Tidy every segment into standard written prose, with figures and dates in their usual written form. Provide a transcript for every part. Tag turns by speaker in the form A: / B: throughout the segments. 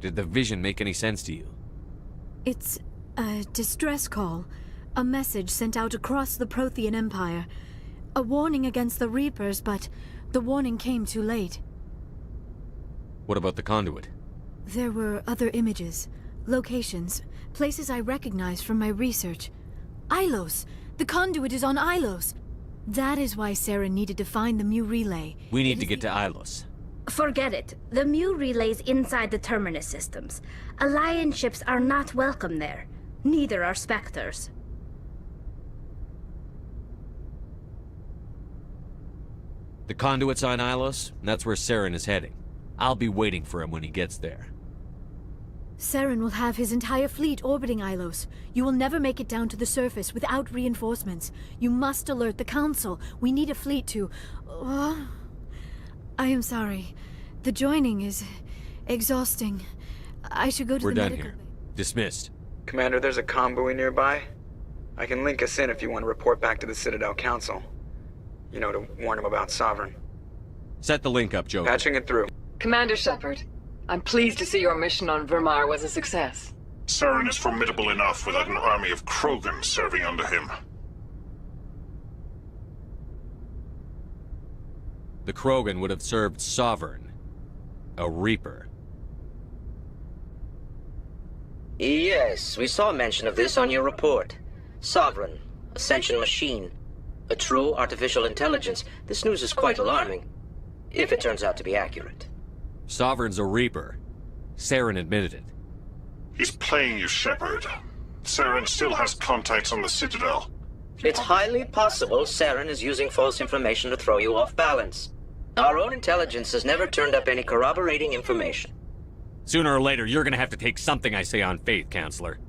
A: Did the vision make any sense to you?
B: It's a distress call. A message sent out across the Prothean Empire. A warning against the Reapers, but the warning came too late.
A: What about the conduit?
B: There were other images, locations, places I recognized from my research. Ilos! The conduit is on Ilos! That is why Saren needed to find the Mu relay.
A: We need to get to Ilos.
C: Forget it. The Mu relay's inside the Terminus systems. Alliance ships are not welcome there. Neither are Spectres.
A: The conduit's on Ilos, and that's where Saren is heading. I'll be waiting for him when he gets there.
B: Saren will have his entire fleet orbiting Ilos. You will never make it down to the surface without reinforcements. You must alert the Council. We need a fleet to... I am sorry. The joining is exhausting. I should go to
A: We're
B: the
A: done
B: medical...
A: here. Dismissed.
D: Commander, there's a convoy nearby. I can link us in if you want to report back to the Citadel Council. You know, to warn them about Sovereign.
A: Set the link up, Joker.
D: Patching it through.
E: Commander Shepard, I'm pleased to see your mission on Vermar was a success.
F: Saren is formidable enough without an army of Krogan serving under him.
A: The Krogan would have served Sovereign. A Reaper.
G: Yes, we saw mention of this on your report. Sovereign, Ascension machine, a true artificial intelligence. This news is quite alarming, if it turns out to be accurate.
A: Sovereign's a Reaper. Saren admitted it.
F: He's playing you, Shepard. Saren still has contacts on the Citadel.
G: It's highly possible Saren is using false information to throw you off balance. Our own intelligence has never turned up any corroborating information.
A: Sooner or later, you're gonna have to take something I say on faith, Counselor.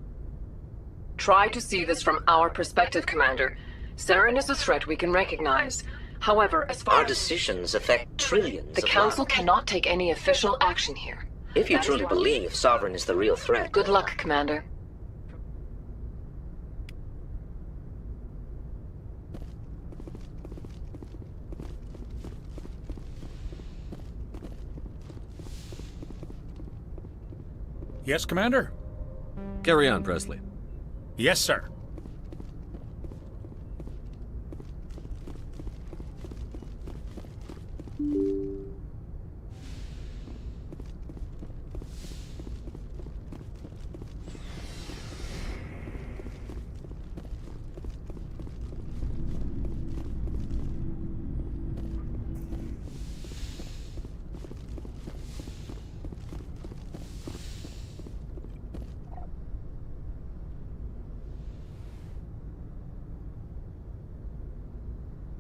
E: Try to see this from our perspective, Commander. Saren is a threat we can recognize. However, as far
G: Our
E: as
G: decisions affect trillions
E: the
G: of
E: Council
G: lives.
E: cannot take any official action here.
G: If you
E: That is
G: truly
E: why-
G: believe Sovereign is the real threat.
E: Good luck, Commander.
H: Yes, Commander?
A: Carry on, Presley.
H: Yes, sir.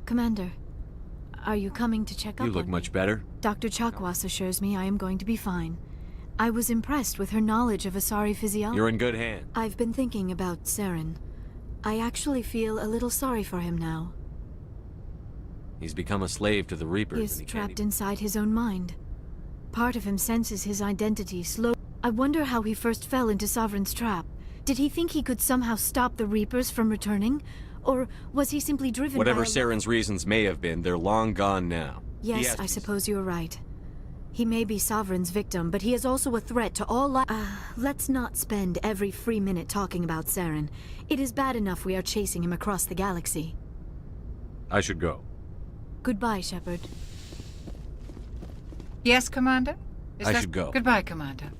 B: Commander, are you coming to check up
A: You look
B: on
A: much
B: me?
A: better.
B: Dr. Chakwas assures me I am going to be fine. I was impressed with her knowledge of Asari physiology.
A: You're in good hands.
B: I've been thinking about Saren. I actually feel a little sorry for him now.
A: He's become a slave to the Reapers.
B: He is
A: and he
B: trapped
A: can't even...
B: inside his own mind. Part of him senses his identity slowly. I wonder how he first fell into Sovereign's trap. Did he think he could somehow stop the Reapers from returning? Or was he simply driven
A: Whatever
B: by a...
A: Saren's reasons may have been, they're long gone now.
B: Yes, I suppose you're right. He may be Sovereign's victim, but he is also a threat to all let's not spend every free minute talking about Saren. It is bad enough we are chasing him across the galaxy.
A: I should go.
B: Goodbye, Shepard.
I: Yes, Commander?
A: I should go.
I: Goodbye, Commander.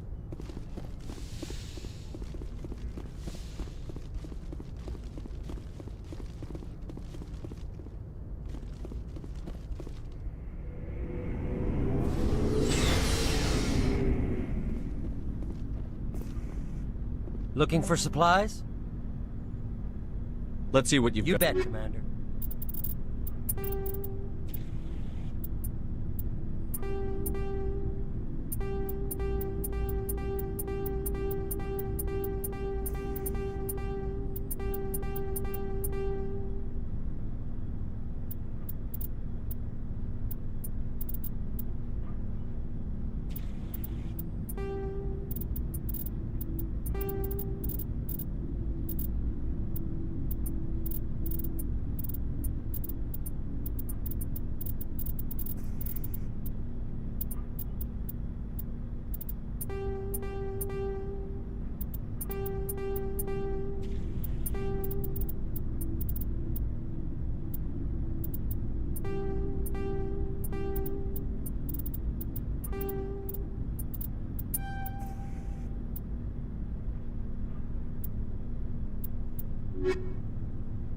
J: Looking for supplies?
A: Let's see what you've
J: You
A: got.
J: bet, Commander.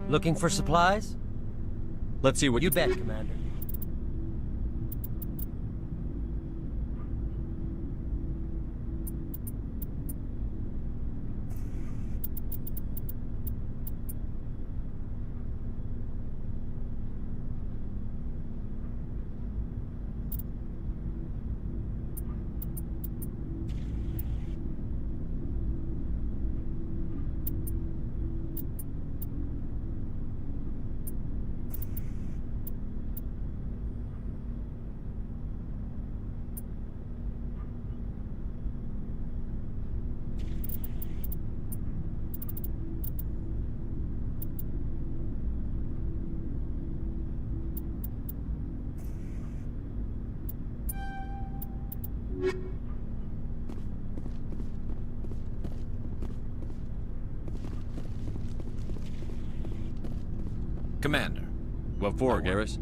J: Looking for supplies?
A: Let's see what
J: You bet, Commander.
I: Commander,
A: What for, Garrus?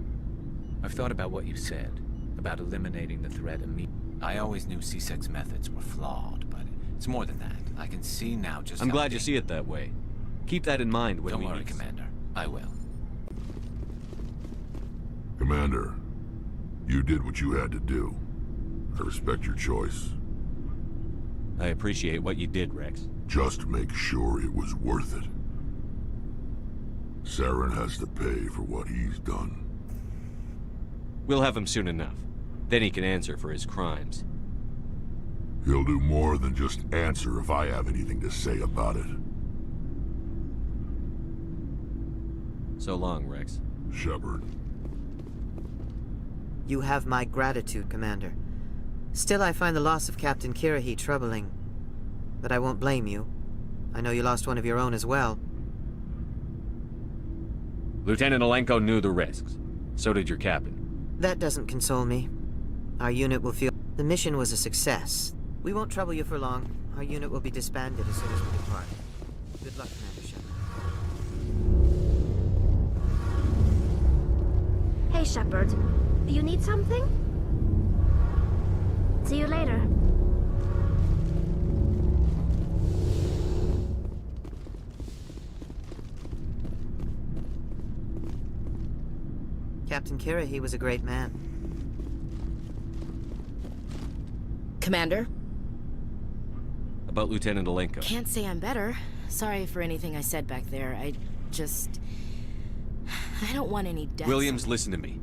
I: I've thought about what you said, about eliminating the threat immediately. I always knew C-Sec's methods were flawed, but it's more than that. I can see now just
A: I'm
I: how
A: glad you see it that way. Keep that in mind when
I: Don't
A: we
I: worry,
A: meet.
I: Commander. I will.
K: Commander, you did what you had to do. I respect your choice.
A: I appreciate what you did, Rex.
K: Just make sure it was worth it. Saren has to pay for what he's done.
A: We'll have him soon enough. Then he can answer for his crimes.
K: He'll do more than just answer if I have anything to say about it.
A: So long, Rex.
K: Shepard.
L: You have my gratitude, Commander. Still, I find the loss of Captain Kirrahe troubling. But I won't blame you. I know you lost one of your own as well.
A: Lieutenant Alenko knew the risks. So did your captain.
L: That doesn't console me. Our unit will feel... The mission was a success. We won't trouble you for long. Our unit will be disbanded as soon as we depart. Good luck, Commander Shepard.
C: Hey, Shepard. Do you need something? See you later.
L: Captain Kirrahe was a great man.
M: Commander?
A: About Lieutenant Alenko.
M: Can't say I'm better. Sorry for anything I said back there. I don't want any deaths.
A: Williams, listen to me.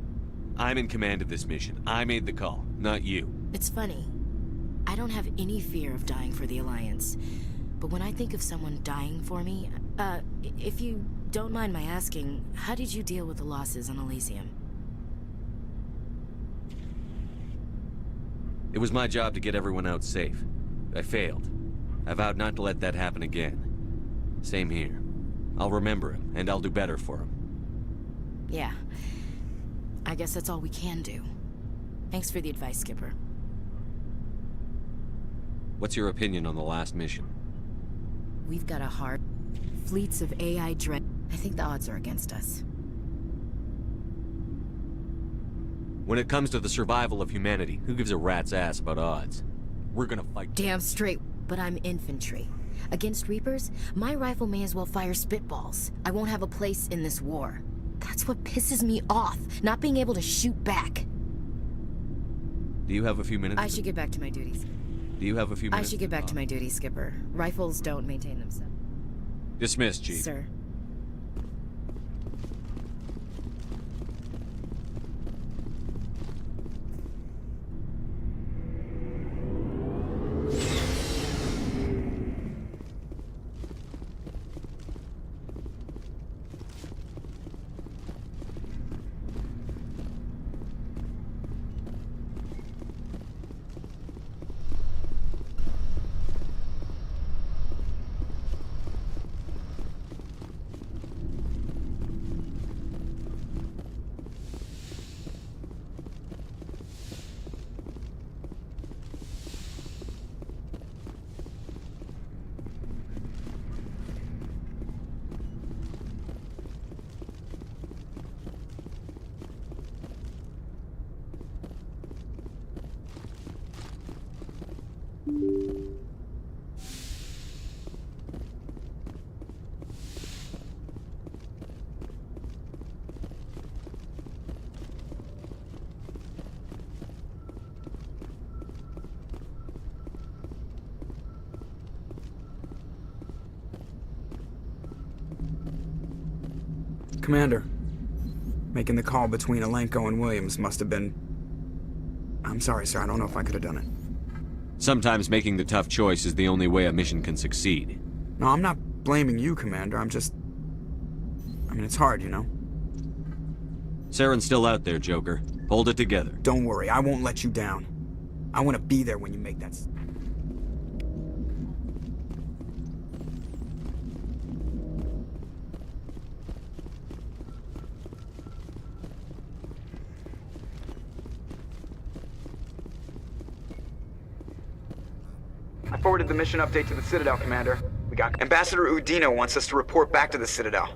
A: I'm in command of this mission. I made the call, not you.
M: It's funny. I don't have any fear of dying for the Alliance. But when I think of someone dying for me, if you don't mind my asking, how did you deal with the losses on Elysium?
A: It was my job to get everyone out safe. I failed. I vowed not to let that happen again. Same here. I'll remember him, and I'll do better for him.
M: Yeah. I guess that's all we can do. Thanks for the advice, Skipper.
A: What's your opinion on the last mission?
M: We've got a hard... Fleets of AI dread... I think the odds are against us.
A: When it comes to the survival of humanity, who gives a rat's ass about odds? We're gonna fight...
M: Damn straight, but I'm infantry. Against Reapers, my rifle may as well fire spitballs. I won't have a place in this war. That's what pisses me off, not being able to shoot back.
A: Do you have a few minutes?
M: I should get back to my duties.
A: Do you have a few minutes?
M: I should get back to my duties, Skipper. Rifles don't maintain themselves.
A: Dismissed, Chief.
M: Sir.
D: Commander, making the call between Alenko and Williams must have been... I'm sorry, sir. I don't know if I could have done it.
A: Sometimes making the tough choice is the only way a mission can succeed.
D: No, I'm not blaming you, Commander. I mean, it's hard, you know?
A: Saren's still out there, Joker. Hold it together.
D: Don't worry, I won't let you down. I want to be there when you make that... I forwarded the mission update to the Citadel, Commander. We got... Ambassador Udina wants us to report back to the Citadel.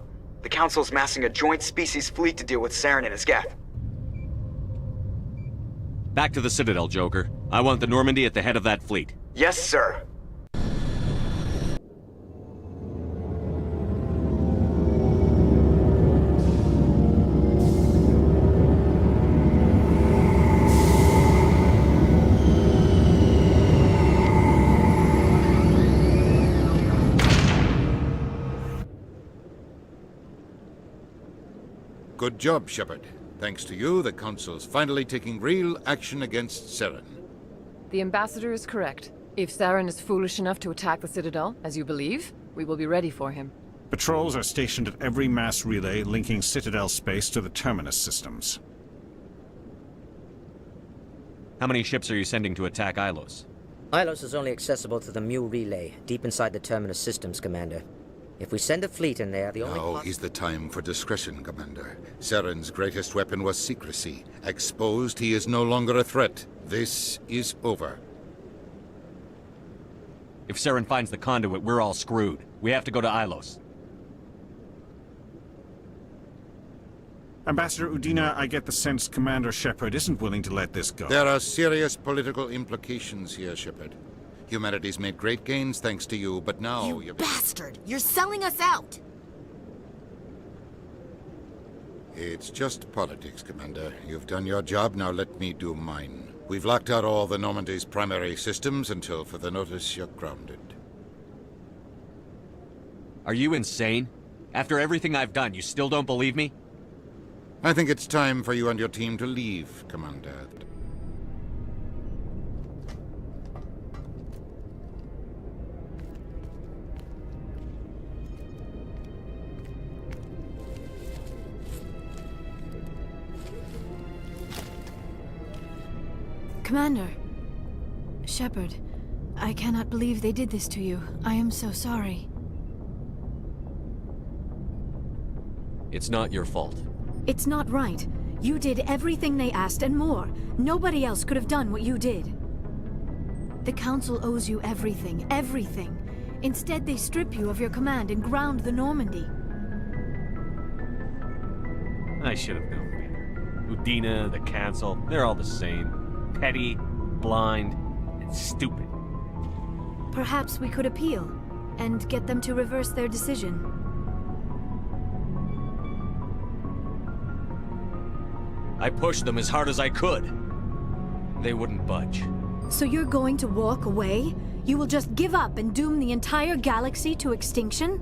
D: The Council's massing a joint species fleet to deal with Saren and his Geth.
A: Back to the Citadel, Joker. I want the Normandy at the head of that fleet.
D: Yes, sir.
N: Good job, Shepard. Thanks to you, the Council's finally taking real action against Saren.
E: The Ambassador is correct. If Saren is foolish enough to attack the Citadel, as you believe, we will be ready for him.
H: Patrols are stationed at every mass relay linking Citadel space to the Terminus systems.
A: How many ships are you sending to attack Ilos?
G: Ilos is only accessible to the Mu relay, deep inside the Terminus systems, Commander. If we send a fleet in there, the only...
N: Now is the time for discretion, Commander. Saren's greatest weapon was secrecy. Exposed, he is no longer a threat. This is over.
A: If Saren finds the conduit, we're all screwed. We have to go to Ilos.
H: Ambassador Udina, I get the sense Commander Shepard isn't willing to let this go.
N: There are serious political implications here, Shepard. Humanity's made great gains thanks to you, but now
M: You bastard! You're selling us out!
N: It's just politics, Commander. You've done your job, now let me do mine. We've locked out all the Normandy's primary systems until further notice you're grounded.
A: Are you insane? After everything I've done, you still don't believe me?
N: I think it's time for you and your team to leave, Commander.
B: Commander. Shepard, I cannot believe they did this to you. I am so sorry.
A: It's not your fault.
B: It's not right. You did everything they asked and more. Nobody else could have done what you did. The Council owes you everything, everything. Instead, they strip you of your command and ground the Normandy.
A: I should have known better. Udina, the Council, they're all the same. Petty, blind, and stupid.
B: Perhaps we could appeal, and get them to reverse their decision.
A: I pushed them as hard as I could. They wouldn't budge.
B: So you're going to walk away? You will just give up and doom the entire galaxy to extinction?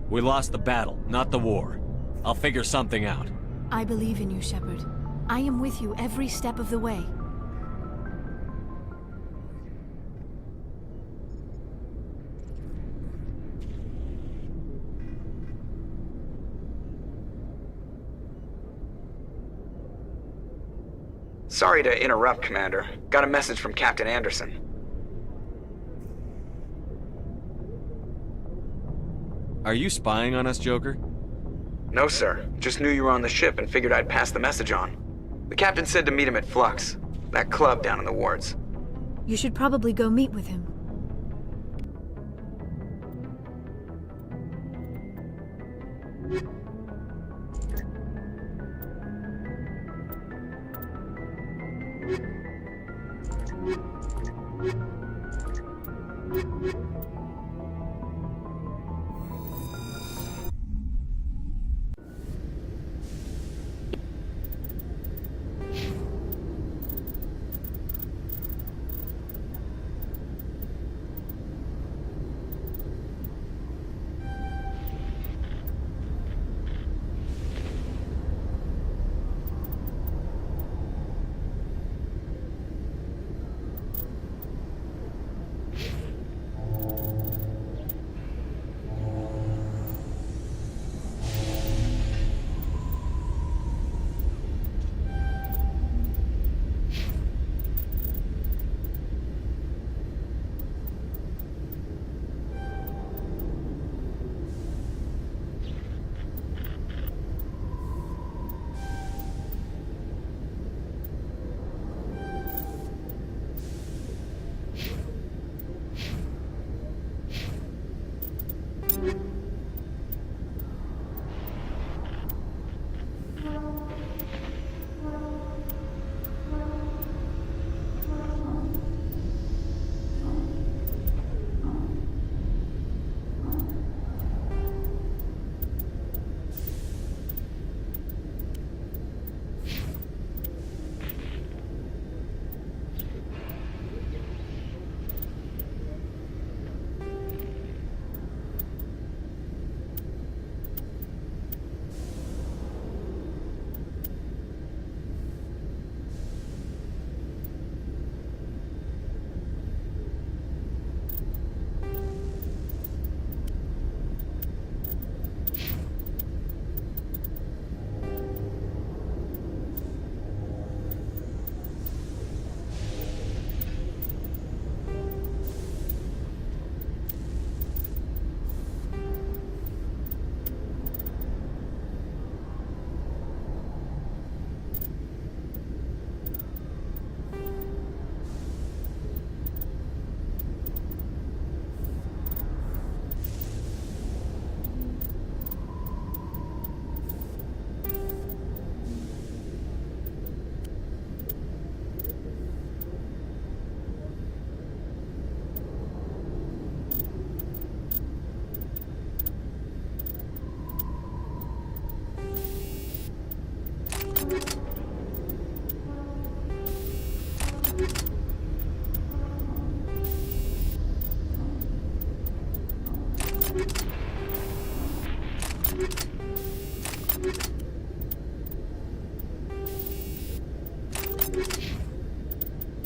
A: We lost the battle, not the war. I'll figure something out.
B: I believe in you, Shepard. I am with you every step of the way.
D: Sorry to interrupt, Commander. Got a message from Captain Anderson.
A: Are you spying on us, Joker?
D: No, sir. Just knew you were on the ship and figured I'd pass the message on. The captain said to meet him at Flux, that club down in the wards.
B: You should probably go meet with him.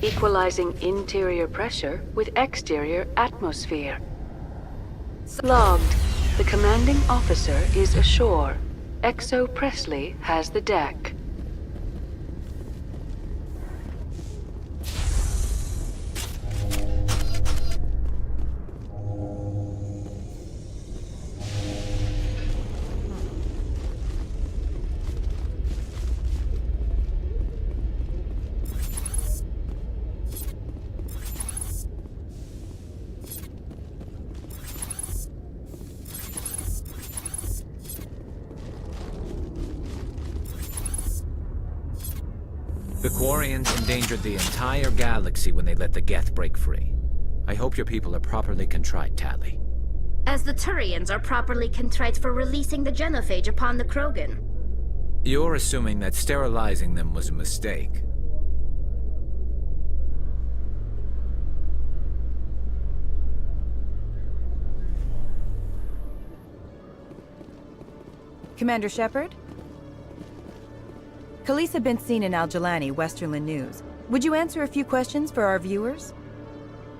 O: Equalizing interior pressure with exterior atmosphere. Logged. The commanding officer is ashore. Exo Presley has the deck.
I: The Quarians endangered the entire galaxy when they let the Geth break free. I hope your people are properly contrite, Tali.
C: As the Turians are properly contrite for releasing the genophage upon the Krogan.
I: You're assuming that sterilizing them was a mistake.
P: Commander Shepard? Khalisah bint Sinan al-Jilani, Westerland News. Would you answer a few questions for our viewers?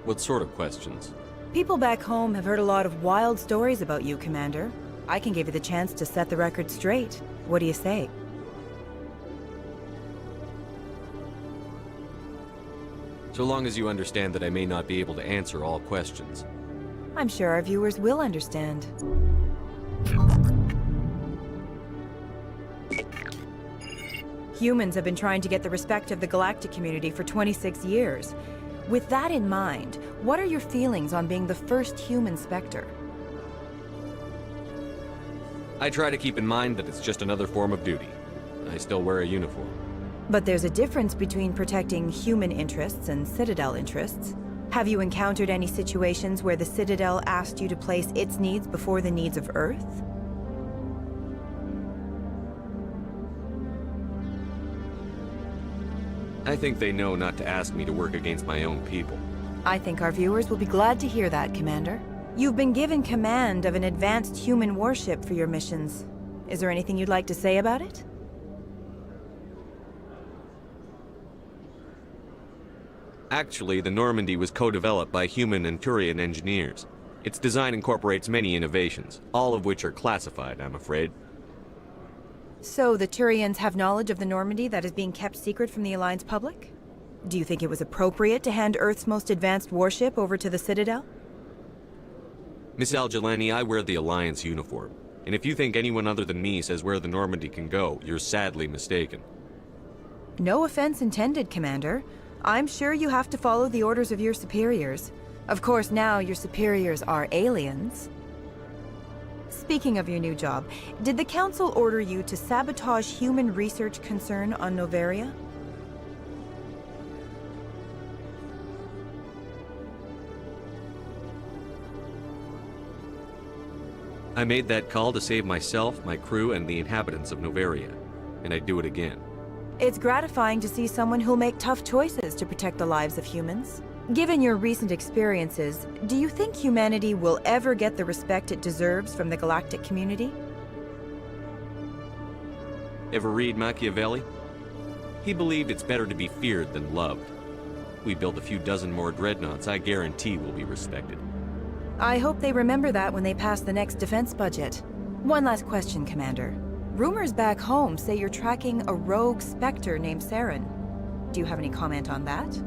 A: What sort of questions?
P: People back home have heard a lot of wild stories about you, Commander. I can give you the chance to set the record straight. What do you say?
A: So long as you understand that I may not be able to answer all questions.
P: I'm sure our viewers will understand. Humans have been trying to get the respect of the galactic community for 26 years. With that in mind, what are your feelings on being the first human Spectre?
A: I try to keep in mind that it's just another form of duty. I still wear a uniform.
P: But there's a difference between protecting human interests and Citadel interests. Have you encountered any situations where the Citadel asked you to place its needs before the needs of Earth?
A: I think they know not to ask me to work against my own people.
P: I think our viewers will be glad to hear that, Commander. You've been given command of an advanced human warship for your missions. Is there anything you'd like to say about it?
A: Actually, the Normandy was co-developed by human and Turian engineers. Its design incorporates many innovations, all of which are classified, I'm afraid.
P: So the Turians have knowledge of the Normandy that is being kept secret from the Alliance public? Do you think it was appropriate to hand Earth's most advanced warship over to the Citadel?
A: Miss al-Jilani, I wear the Alliance uniform. And if you think anyone other than me says where the Normandy can go, you're sadly mistaken.
P: No offense intended, Commander. I'm sure you have to follow the orders of your superiors. Of course, now your superiors are aliens. Speaking of your new job, did the Council order you to sabotage human research concern on Noveria?
A: I made that call to save myself, my crew, and the inhabitants of Noveria. And I'd do it again.
P: It's gratifying to see someone who'll make tough choices to protect the lives of humans. Given your recent experiences, do you think humanity will ever get the respect it deserves from the galactic community?
A: Ever read Machiavelli? He believed it's better to be feared than loved. We build a few dozen more dreadnoughts, I guarantee we'll be respected.
P: I hope they remember that when they pass the next defense budget. One last question, Commander. Rumors back home say you're tracking a rogue Spectre named Saren. Do you have any comment on that?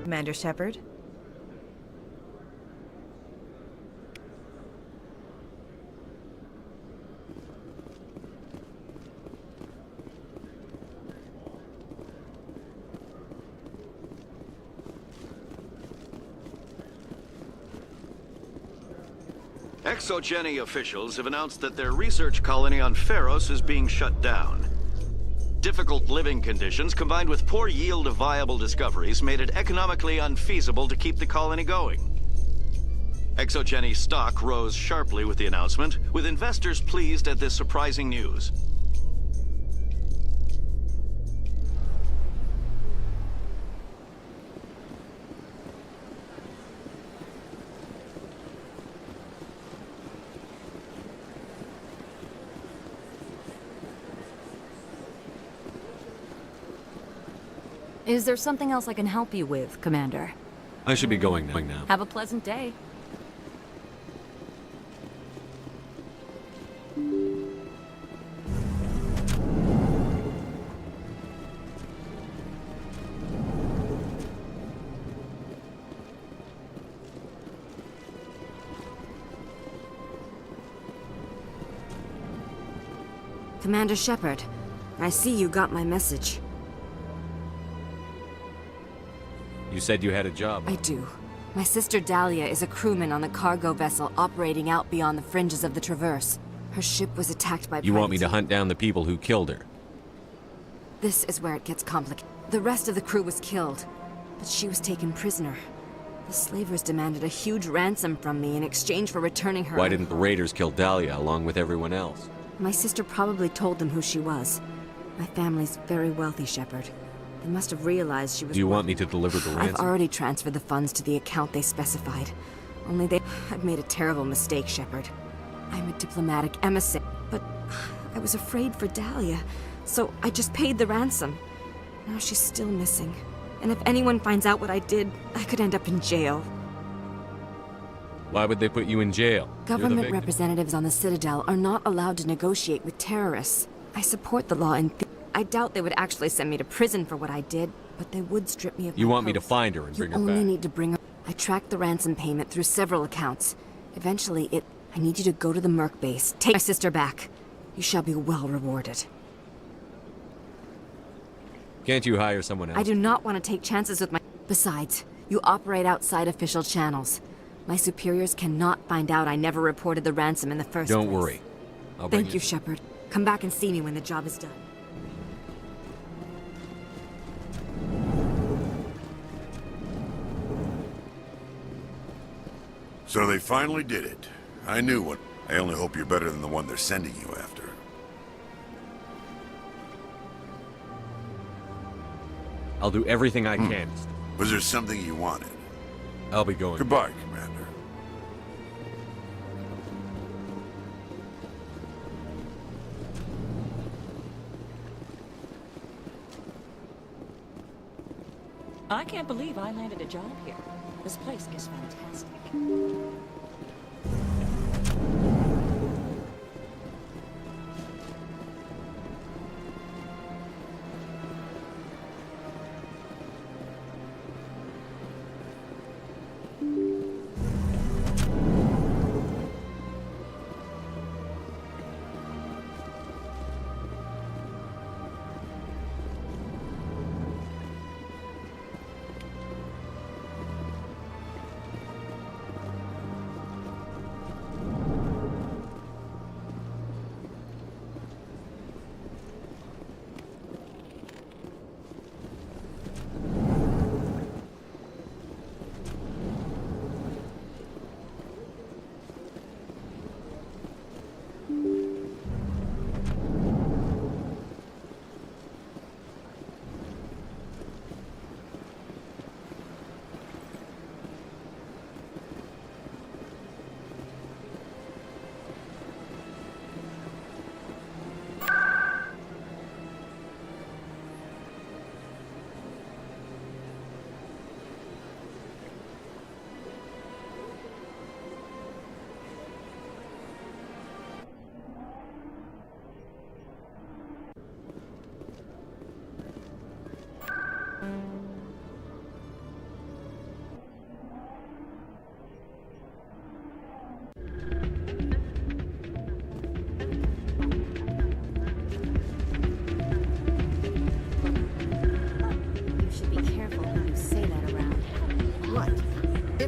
P: Commander Shepard.
Q: Exogeny officials have announced that their research colony on Pharos is being shut down. Difficult living conditions combined with poor yield of viable discoveries made it economically unfeasible to keep the colony going. Exogeny stock rose sharply with the announcement, with investors pleased at this surprising news.
R: Is there something else I can help you with, Commander?
A: I should be going now.
R: Have a pleasant day.
S: Commander Shepard, I see you got my message.
A: You said you had a job.
S: I do. My sister Dahlia is a crewman on the cargo vessel operating out beyond the fringes of the Traverse. Her ship was attacked by
A: You want me to
S: pirates.
A: hunt down the people who killed her?
S: This is where it gets complicated. The rest of the crew was killed, but she was taken prisoner. The slavers demanded a huge ransom from me in exchange for returning her.
A: Why didn't the raiders kill Dahlia along with everyone else?
S: My sister probably told them who she was. My family's very wealthy, Shepard. They must have realized she was...
A: Do you want me to deliver the ransom?
S: I've already transferred the funds to the account they specified. Only I've made a terrible mistake, Shepard. I'm a diplomatic emissary, but I was afraid for Dahlia, so I just paid the ransom. Now she's still missing. And if anyone finds out what I did, I could end up in jail.
A: Why would they put you in jail?
S: Government representatives on the Citadel are not allowed to negotiate with terrorists. I support the law and I doubt they would actually send me to prison for what I did, but they would strip me of
A: You
S: my
A: want me to
S: post.
A: find her and
S: You
A: bring her
S: only
A: back?
S: need to bring her. I tracked the ransom payment through several accounts. Eventually, I need you to go to the Merc base. Take my sister back. You shall be well rewarded.
A: Can't you hire someone else?
S: I do not want to take chances with my... Besides, you operate outside official channels. My superiors cannot find out I never reported the ransom in the first
A: Don't
S: place.
A: worry. I'll bring
S: Thank you, Shepard. Come back and see me when the job is done.
K: So they finally did it. I knew what. I only hope you're better than the one they're sending you after.
A: I'll do everything I can.
K: Was there something you wanted?
A: I'll be going.
K: Goodbye, Commander.
T: I can't believe I landed a job here. This place is fantastic.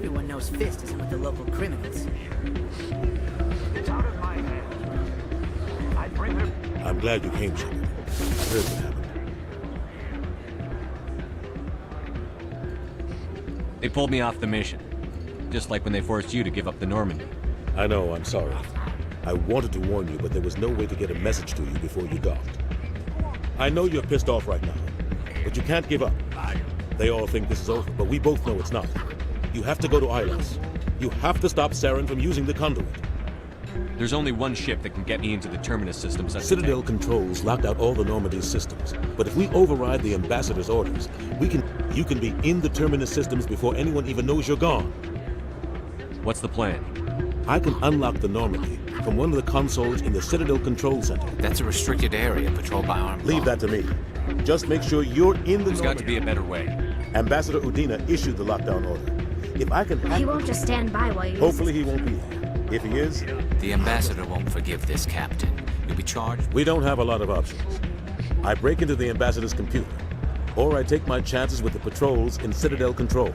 U: Everyone knows Fist isn't with the local criminals.
V: It's out of my hands. I bring her.
W: I'm glad you came, Shepard. I heard what happened.
A: They pulled me off the mission. Just like when they forced you to give up the Normandy.
W: I know, I'm sorry. I wanted to warn you, but there was no way to get a message to you before you docked. I know you're pissed off right now, but you can't give up. They all think this is over, but we both know it's not. You have to go to Ilos. You have to stop Saren from using the conduit.
A: There's only one ship that can get me into the Terminus systems.
W: Citadel controls locked out all the Normandy's systems. But if we override the Ambassador's orders, you can be in the Terminus systems before anyone even knows you're gone.
A: What's the plan?
W: I can unlock the Normandy from one of the consoles in the Citadel Control Center.
I: That's a restricted area patrolled by armed
W: Leave that to me. Just make sure you're in the
A: There's got to be a better way.
W: Ambassador Udina issued the lockdown order. If I can...
C: He won't just stand by while you...
W: Hopefully he won't be here. If he is...
I: The Ambassador won't forgive this, Captain. You'll be charged...
W: We don't have a lot of options. I break into the Ambassador's computer, or I take my chances with the patrols in Citadel Control.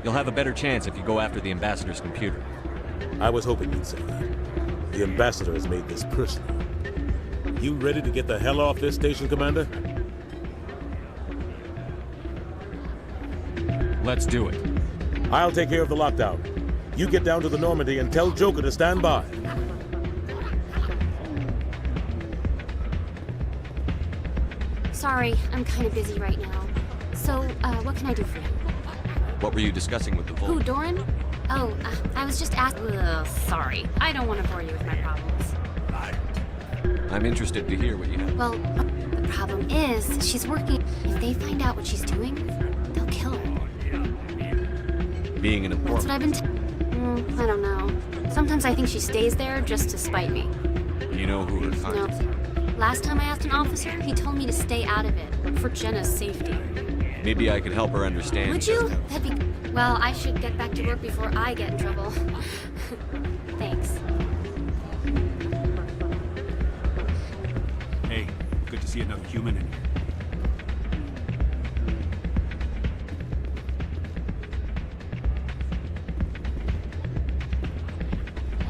A: You'll have a better chance if you go after the Ambassador's computer.
W: I was hoping you'd say that. The Ambassador has made this personal. You ready to get the hell off this station, Commander?
I: Let's do it.
W: I'll take care of the lockdown. You get down to the Normandy and tell Joker to stand by.
F: Sorry, I'm kind of busy right now. So, what can I do for you?
A: What were you discussing with the Vulcan?
F: Who, Doran? Oh, I was just asking. Sorry. I don't want to bore you with my problems.
A: I'm interested to hear what you have.
F: Well, the problem is, she's working. If they find out what she's doing, they'll kill her.
A: Being an
F: That's
A: informant.
F: what I've been I don't know. Sometimes I think she stays there just to spite me.
A: You know who her
F: No.
A: contacts are?
F: Last time I asked an officer, he told me to stay out of it, for Jenna's safety.
A: Maybe I could help her understand.
F: Would you? That'd be... Well, I should get back to work before I get in trouble. Thanks.
J: Hey, good to see another human in here.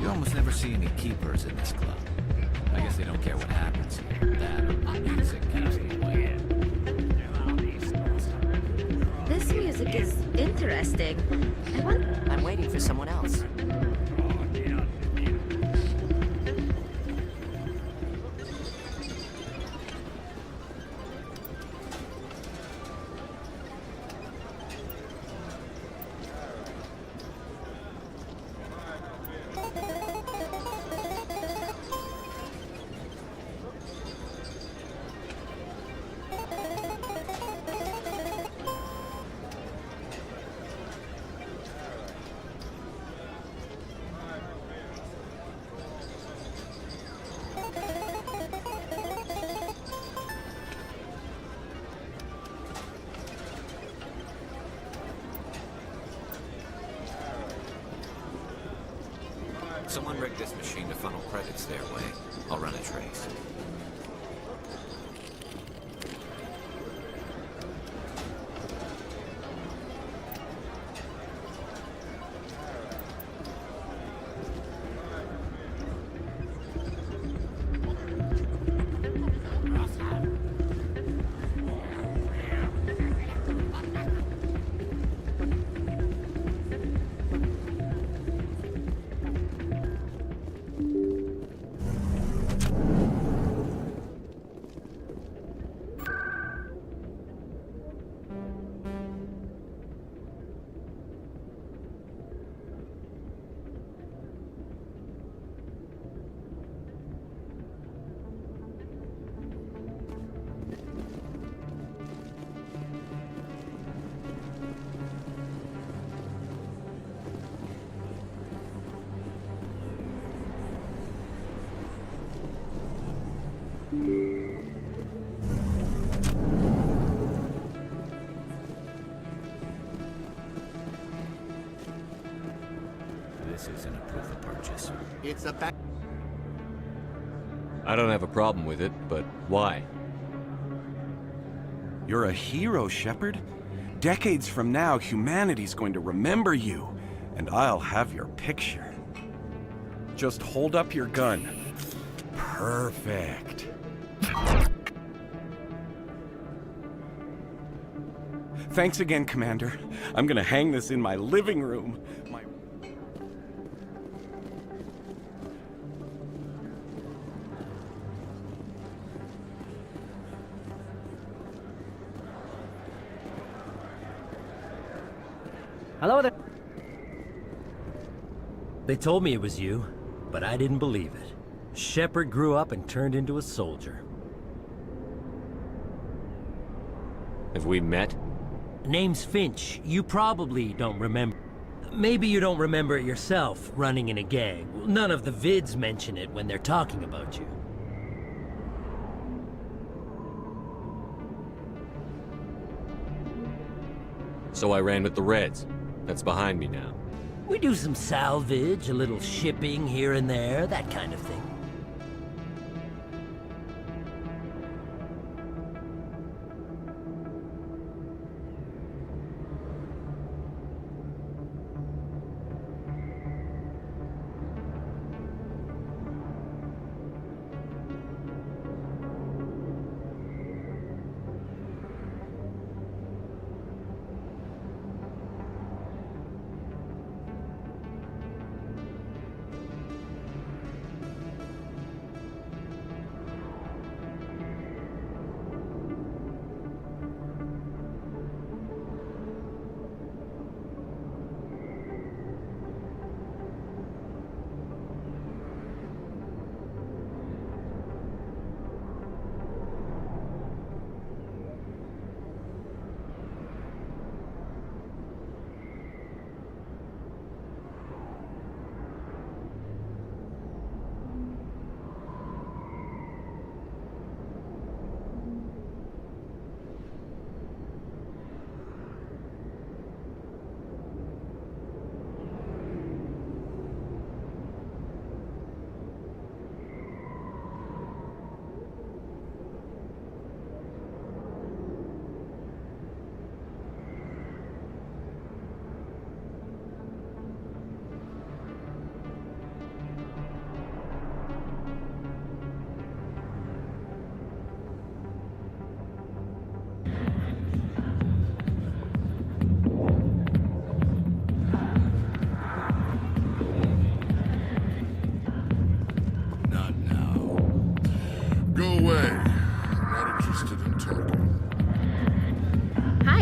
I: You almost never see any keepers in this club. I guess they don't care what happens here. That or the music keeps them away.
C: This music is interesting.
U: I'm waiting for someone else.
I: Someone rigged this machine to funnel credits their way. I'll run a trace. This isn't a proof of purchase.
J: It's a back.
A: I don't have a problem with it, but why?
L: You're a hero, Shepard. Decades from now, humanity's going to remember you, and I'll have your picture. Just hold up your gun. Perfect. Thanks again, Commander. I'm gonna hang this in my living room.
X: Hello there. They told me it was you, but I didn't believe it. Shepard grew up and turned into a soldier.
A: Have we met?
X: Name's Finch. You probably don't remember. Maybe you don't remember it yourself, running in a gang. None of the vids mention it when they're talking about you.
A: So I ran with the Reds. That's behind me now.
X: We do some salvage, a little shipping here and there, that kind of thing.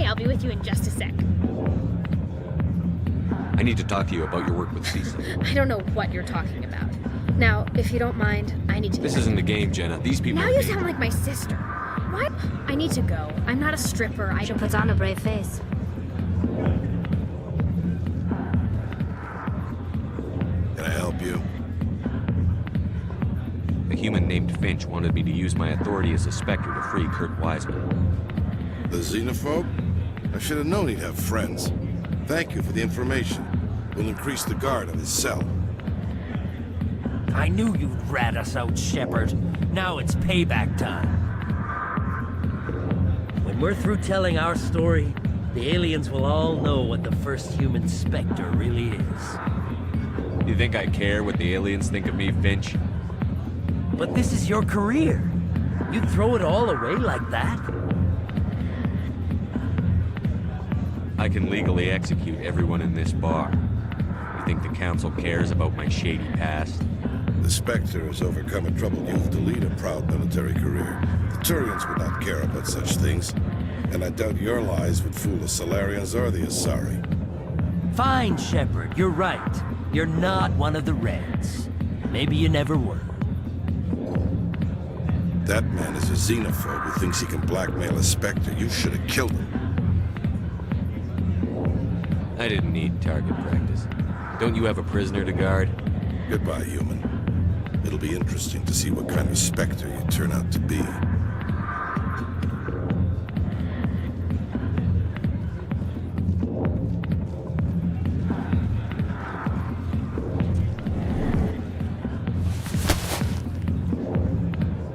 F: I'll be with you in just a sec.
A: I need to talk to you about your work with CISA.
F: I don't know what you're talking about. Now, if you don't mind, I need to...
A: This isn't a game, Jenna. These people...
F: Now you sound like my sister. What? I need to go. I'm not a stripper.
C: She puts on a brave face.
K: Can I help you?
A: A human named Finch wanted me to use my authority as a Spectre to free Kurt Wiseman.
K: The xenophobe? I should have known he'd have friends. Thank you for the information. We'll increase the guard on his cell.
X: I knew you'd rat us out, Shepard. Now it's payback time. When we're through telling our story, the aliens will all know what the first human Spectre really is.
A: You think I care what the aliens think of me, Finch?
X: But this is your career. You'd throw it all away like that?
A: I can legally execute everyone in this bar. You think the Council cares about my shady past?
K: The Spectre has overcome a troubled youth to lead a proud military career. The Turians would not care about such things. And I doubt your lies would fool the Solarians or the Asari.
X: Fine, Shepard, you're right. You're not one of the Reds. Maybe you never were.
K: That man is a xenophobe who thinks he can blackmail a Spectre. You should have killed him.
A: I didn't need target practice. Don't you have a prisoner to guard?
K: Goodbye, human. It'll be interesting to see what kind of Spectre you turn out to be.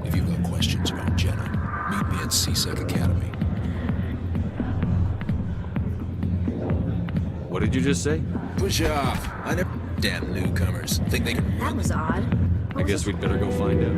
E: If you've got questions about Jenna, meet me at CSEC Academy.
A: What did you just say?
E: Push off. I never... Damn newcomers. Think they can...
C: That was odd.
A: I guess we'd better go find out.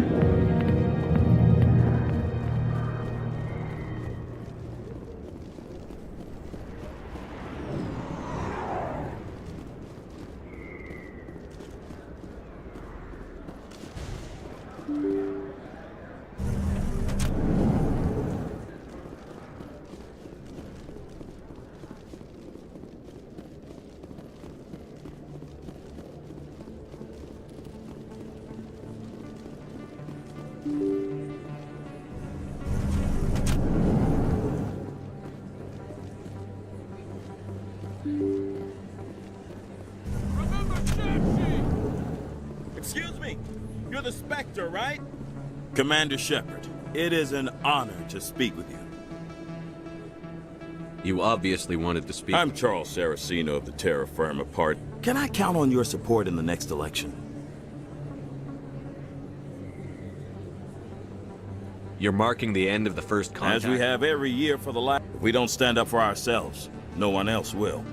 G: Excuse me, you're the Spectre, right? Commander Shepard, it is an honor to speak with you.
A: You obviously wanted to speak.
G: I'm Charles Saraceno of the Terra Firma Part. Can I count on your support in the next election?
A: You're marking the end of the first contact.
G: As we have every year for the last... If we don't stand up for ourselves, no one else will.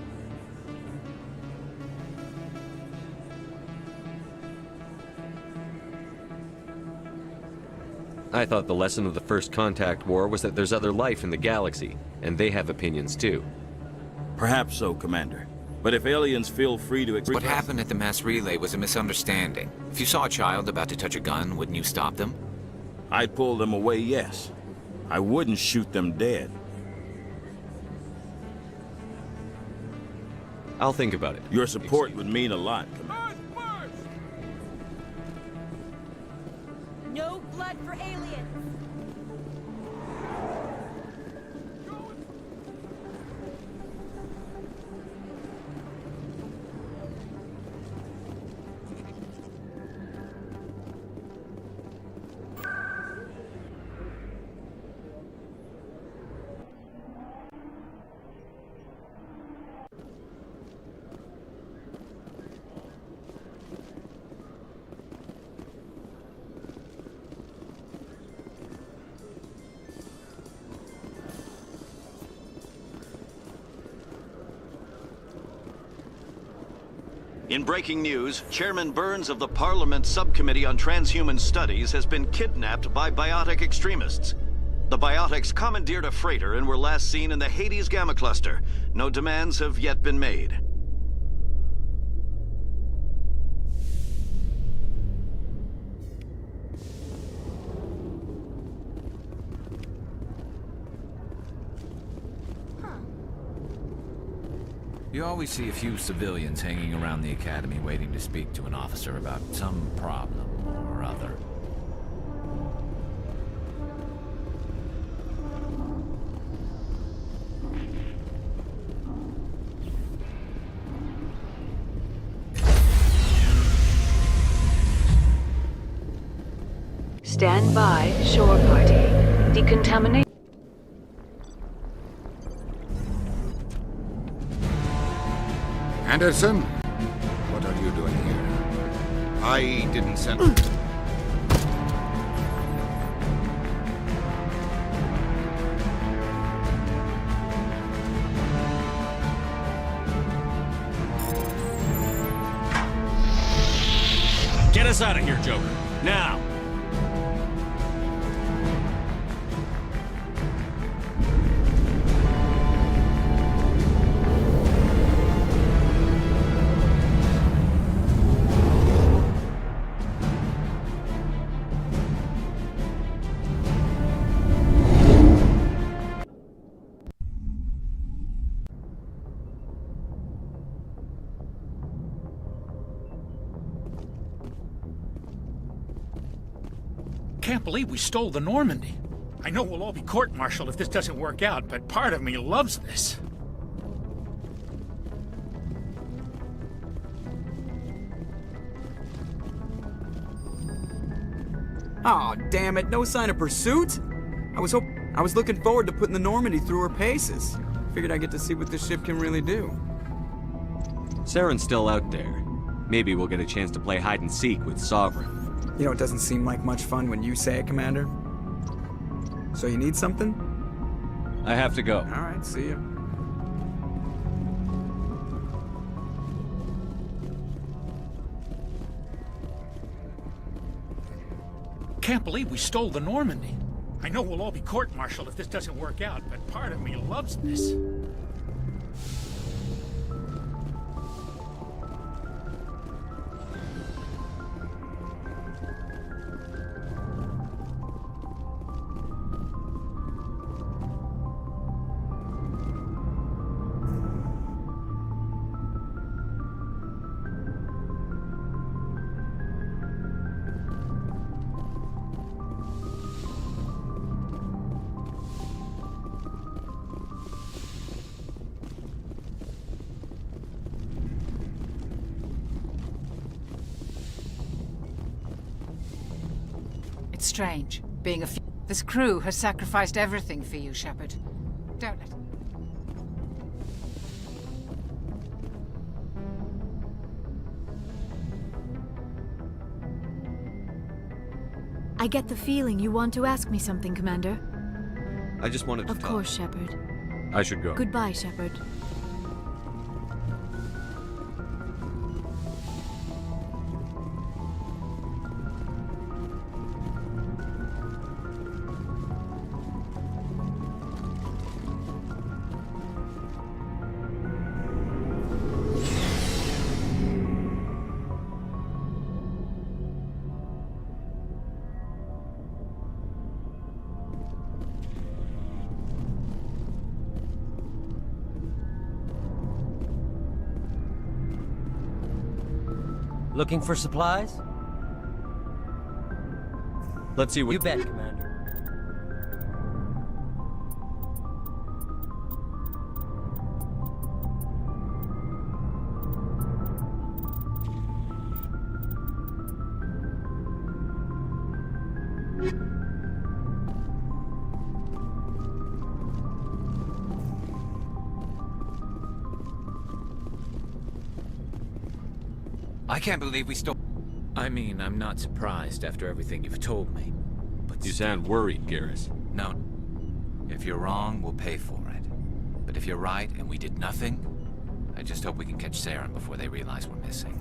A: I thought the lesson of the First Contact War was that there's other life in the galaxy, and they have opinions too.
G: Perhaps so, Commander. But if aliens feel free to...
I: What happened at the mass relay was a misunderstanding. If you saw a child about to touch a gun, wouldn't you stop them?
G: I'd pull them away, yes. I wouldn't shoot them dead.
A: I'll think about it.
G: Your support would mean a lot, Commander.
P: No blood for aliens!
Q: In breaking news, Chairman Burns of the Parliament Subcommittee on Transhuman Studies has been kidnapped by biotic extremists. The biotics commandeered a freighter and were last seen in the Hades Gamma Cluster. No demands have yet been made.
I: You always see a few civilians hanging around the academy waiting to speak to an officer about some problem or other.
O: Stand by, shore party. Decontaminate.
D: Anderson, what are you doing here? I didn't send...
J: Get us out of here, Joker. Now! Can't believe we stole the Normandy. I know we'll all be court-martialed if this doesn't work out, but part of me loves this.
H: Aw, damn it, no sign of pursuit? I was looking forward to putting the Normandy through her paces. Figured I'd get to see what this ship can really do.
A: Saren's still out there. Maybe we'll get a chance to play hide-and-seek with Sovereign.
H: You know, it doesn't seem like much fun when you say it, Commander. So you need something?
A: I have to go.
H: All right, see ya.
J: Can't believe we stole the Normandy. I know we'll all be court-martialed if this doesn't work out, but part of me loves this.
M: It's strange, being this crew has sacrificed everything for you, Shepard. Don't let...
B: I get the feeling you want to ask me something, Commander.
A: I just wanted to
B: Of course, Shepard.
A: I should go.
B: Goodbye, Shepard.
X: Looking for supplies?
A: Let's see what...
X: You bet, Commander.
I: I can't believe we stole... I mean, I'm not surprised after everything you've told me. But
A: you sound worried, Garrus.
I: No. If you're wrong, we'll pay for it. But if you're right and we did nothing, I just hope we can catch Saren before they realize we're missing.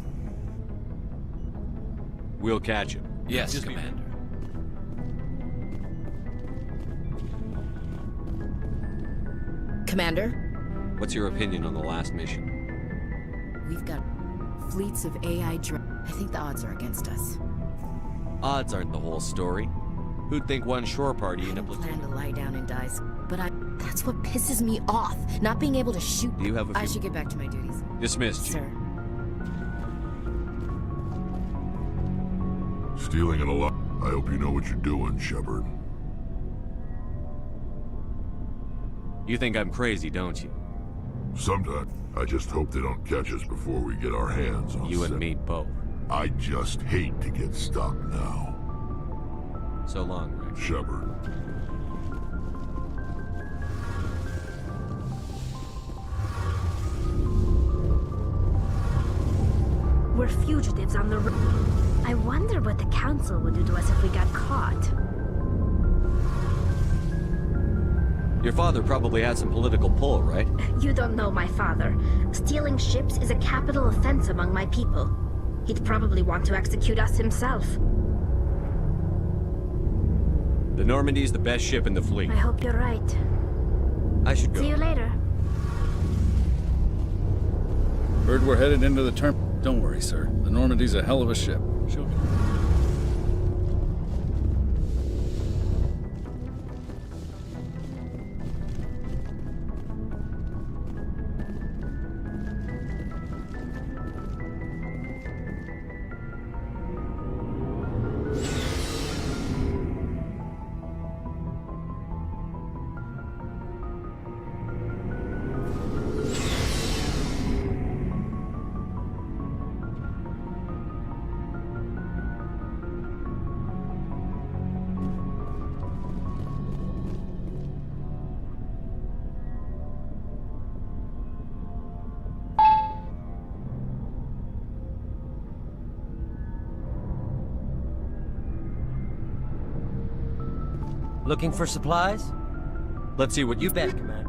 A: We'll catch him.
I: Yes, Commander.
N: Commander?
A: What's your opinion on the last mission?
N: We've got fleets of AI I think the odds are against us.
A: Odds aren't the whole story. Who'd think one shore party in a platoon?
N: I plan to lie down and die, but That's what pisses me off. Not being able to shoot.
A: Do you have a few...
N: I should get back to my duties.
A: Dismissed, Chief.
N: Sir.
R: Stealing an alarm. I hope you know what you're doing, Shepard.
A: You think I'm crazy, don't you?
R: Sometimes. I just hope they don't catch us before we get our hands on
A: You and me both.
R: I just hate to get stuck now.
A: So long, Rex.
R: Shepard.
C: We're fugitives on the road. I wonder what the Council would do to us if we got caught.
A: Your father probably had some political pull, right?
C: You don't know my father. Stealing ships is a capital offense among my people. He'd probably want to execute us himself.
A: The Normandy's the best ship in the fleet.
C: I hope you're right.
A: I should go.
C: See you later.
S: Heard we're headed into the term. Don't worry, sir. The Normandy's a hell of a ship. She'll be...
X: Looking for supplies?
A: Let's see what
X: you bet, Commander.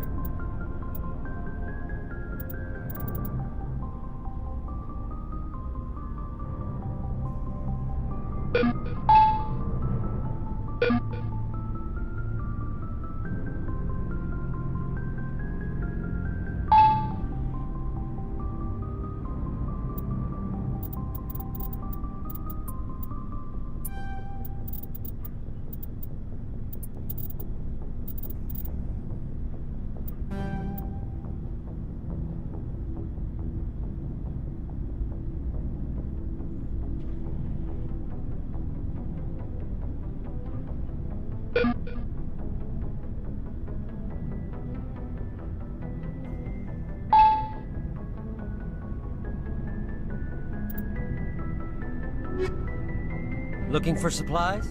X: Looking for supplies?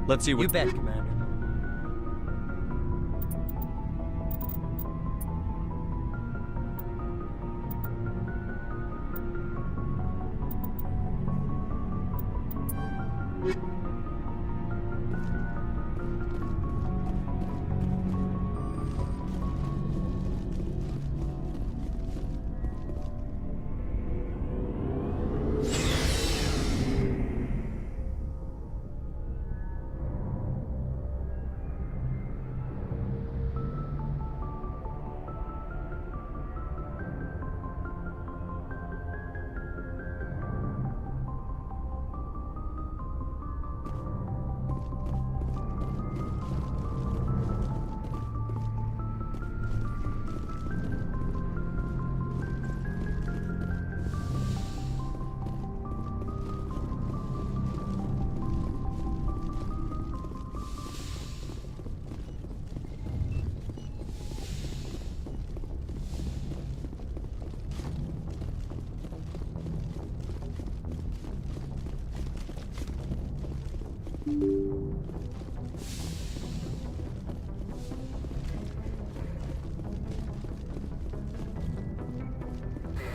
A: Let's see what...
X: You bet, Commander.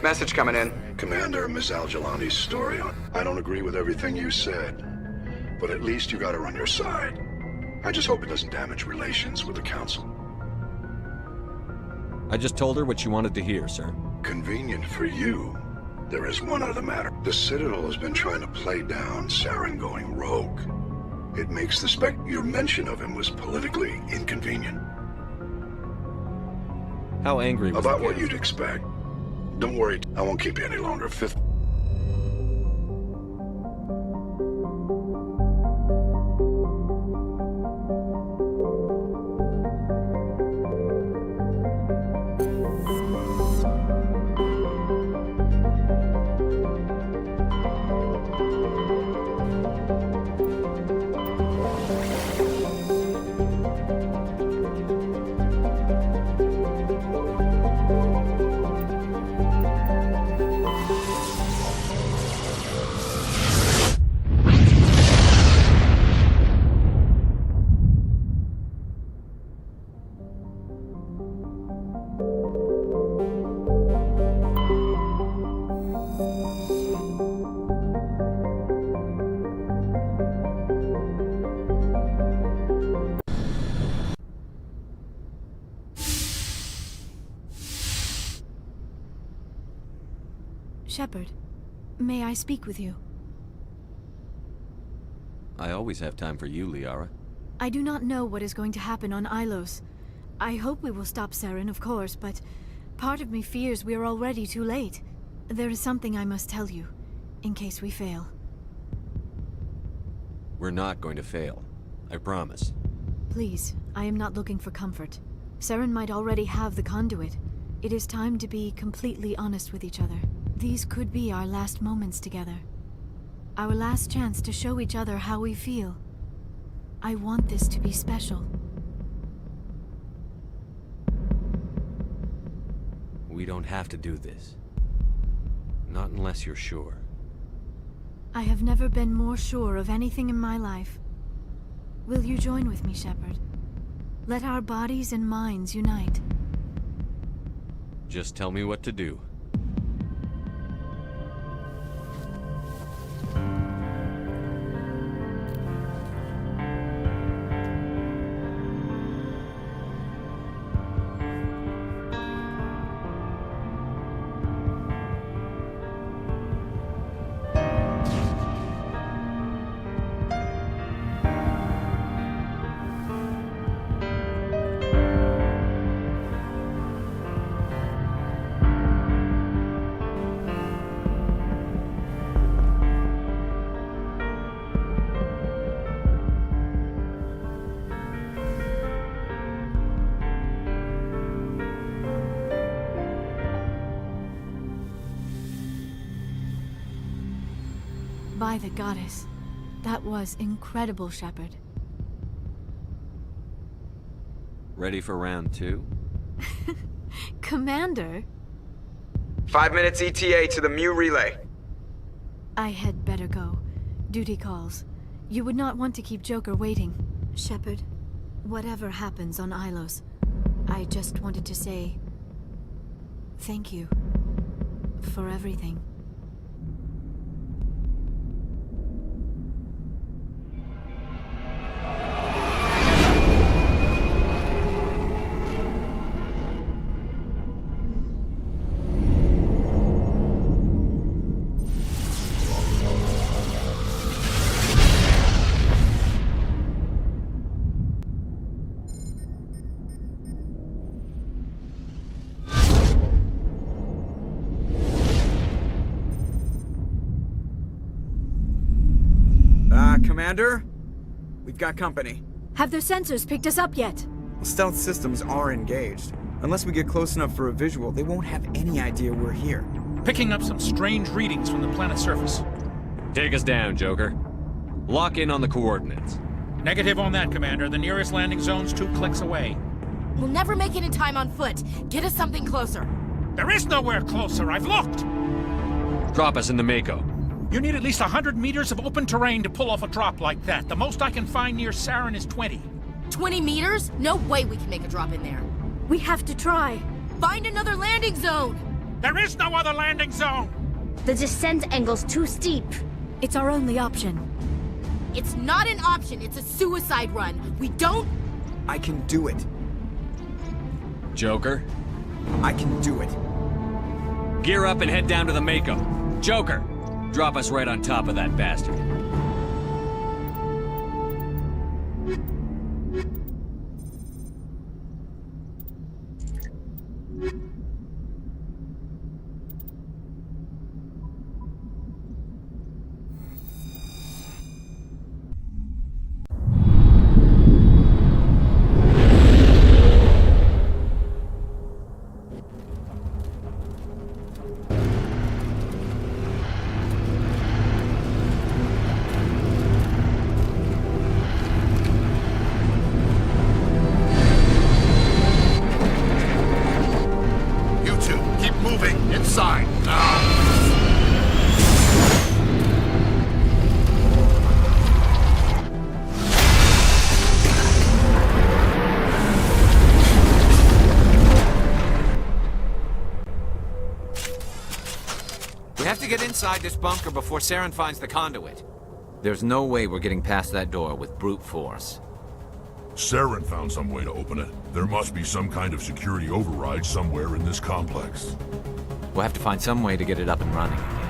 T: Message coming in.
K: Commander, Miss Al-Jalani's story. I don't agree with everything you said, but at least you got her on your side. I just hope it doesn't damage relations with the Council.
A: I just told her what she wanted to hear, sir.
K: Convenient for you. There is one other matter. The Citadel has been trying to play down Saren going rogue. It makes your mention of him was politically inconvenient.
A: How angry was
K: About what you'd expect. Don't worry, I won't keep you any longer. Fifth.
B: Shepard, may I speak with you?
A: I always have time for you, Liara.
B: I do not know what is going to happen on Ilos. I hope we will stop Saren, of course, but part of me fears we are already too late. There is something I must tell you, in case we fail.
A: We're not going to fail. I promise.
B: Please, I am not looking for comfort. Saren might already have the conduit. It is time to be completely honest with each other. These could be our last moments together. Our last chance to show each other how we feel. I want this to be special.
A: We don't have to do this. Not unless you're sure.
B: I have never been more sure of anything in my life. Will you join with me, Shepard? Let our bodies and minds unite.
A: Just tell me what to do.
B: By the goddess. That was incredible, Shepard.
A: Ready for round 2?
B: Commander?
H: 5 minutes ETA to the Mu relay.
B: I had better go. Duty calls. You would not want to keep Joker waiting. Shepard, whatever happens on Ilos, I just wanted to say... thank you. For everything.
H: Commander? We've got company.
B: Have their sensors picked us up yet?
H: Stealth systems are engaged. Unless we get close enough for a visual, they won't have any idea we're here.
J: Picking up some strange readings from the planet's surface.
A: Take us down, Joker. Lock in on the coordinates.
J: Negative on that, Commander. The nearest landing zone's 2 clicks away.
N: We'll never make it in time on foot. Get us something closer.
J: There is nowhere closer. I've looked.
A: Drop us in the Mako.
J: You need at least 100 meters of open terrain to pull off a drop like that. The most I can find near Saren is 20.
N: 20 meters? No way we can make a drop in there.
B: We have to try.
N: Find another landing zone!
J: There is no other landing zone!
C: The descent angle's too steep.
B: It's our only option.
N: It's not an option, it's a suicide run. We don't...
H: I can do it.
A: Joker?
H: I can do it.
A: Gear up and head down to the Mako. Joker! Drop us right on top of that bastard.
I: Inside this bunker before Saren finds the conduit. There's no way we're getting past that door with brute force.
R: Saren found some way to open it. There must be some kind of security override somewhere in this complex.
I: We'll have to find some way to get it up and running again.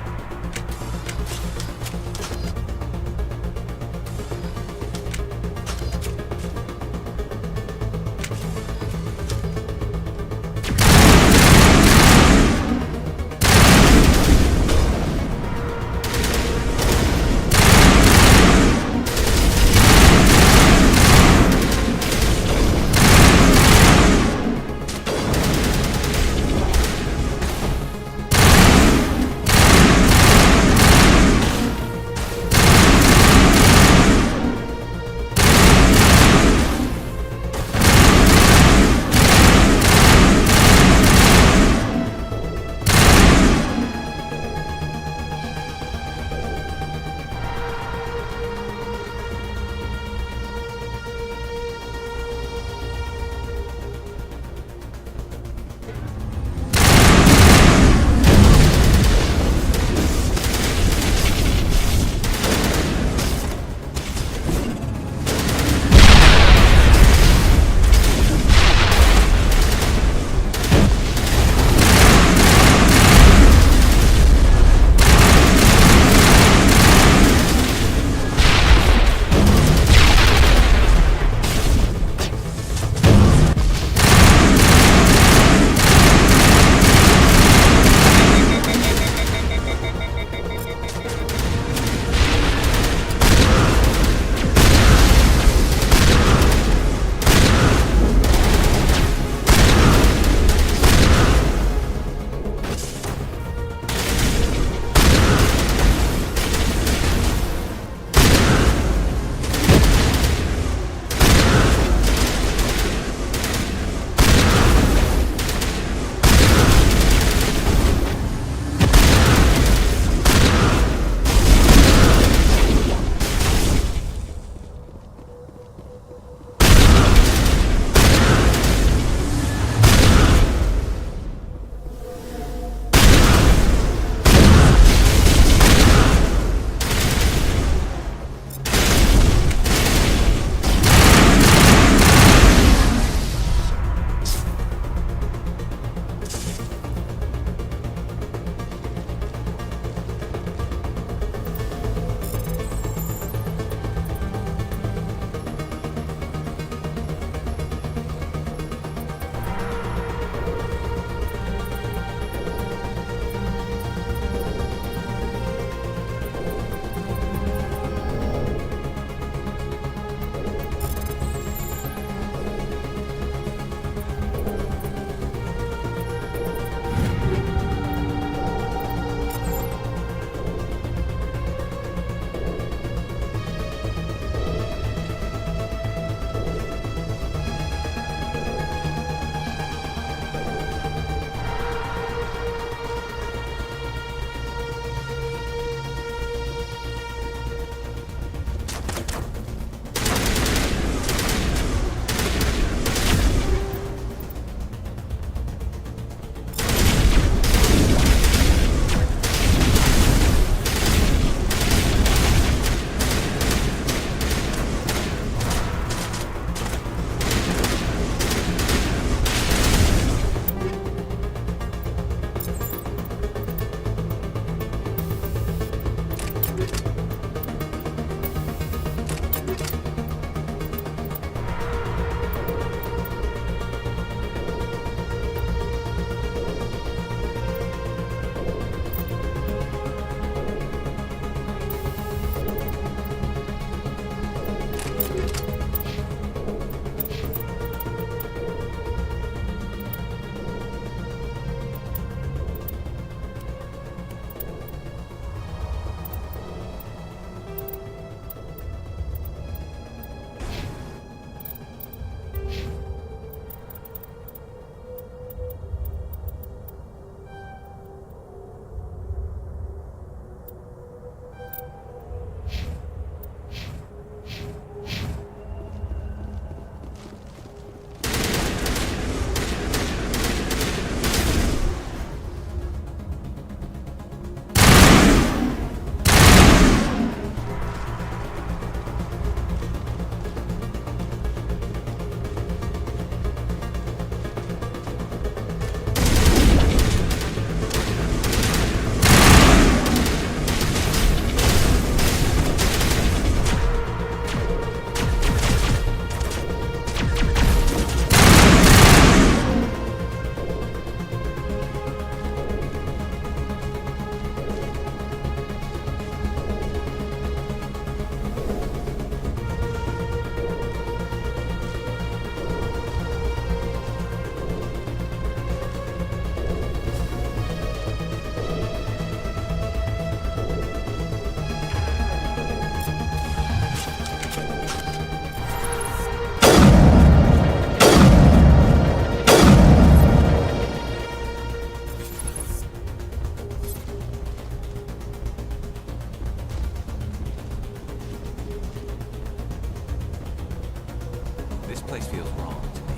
I: feels wrong to me.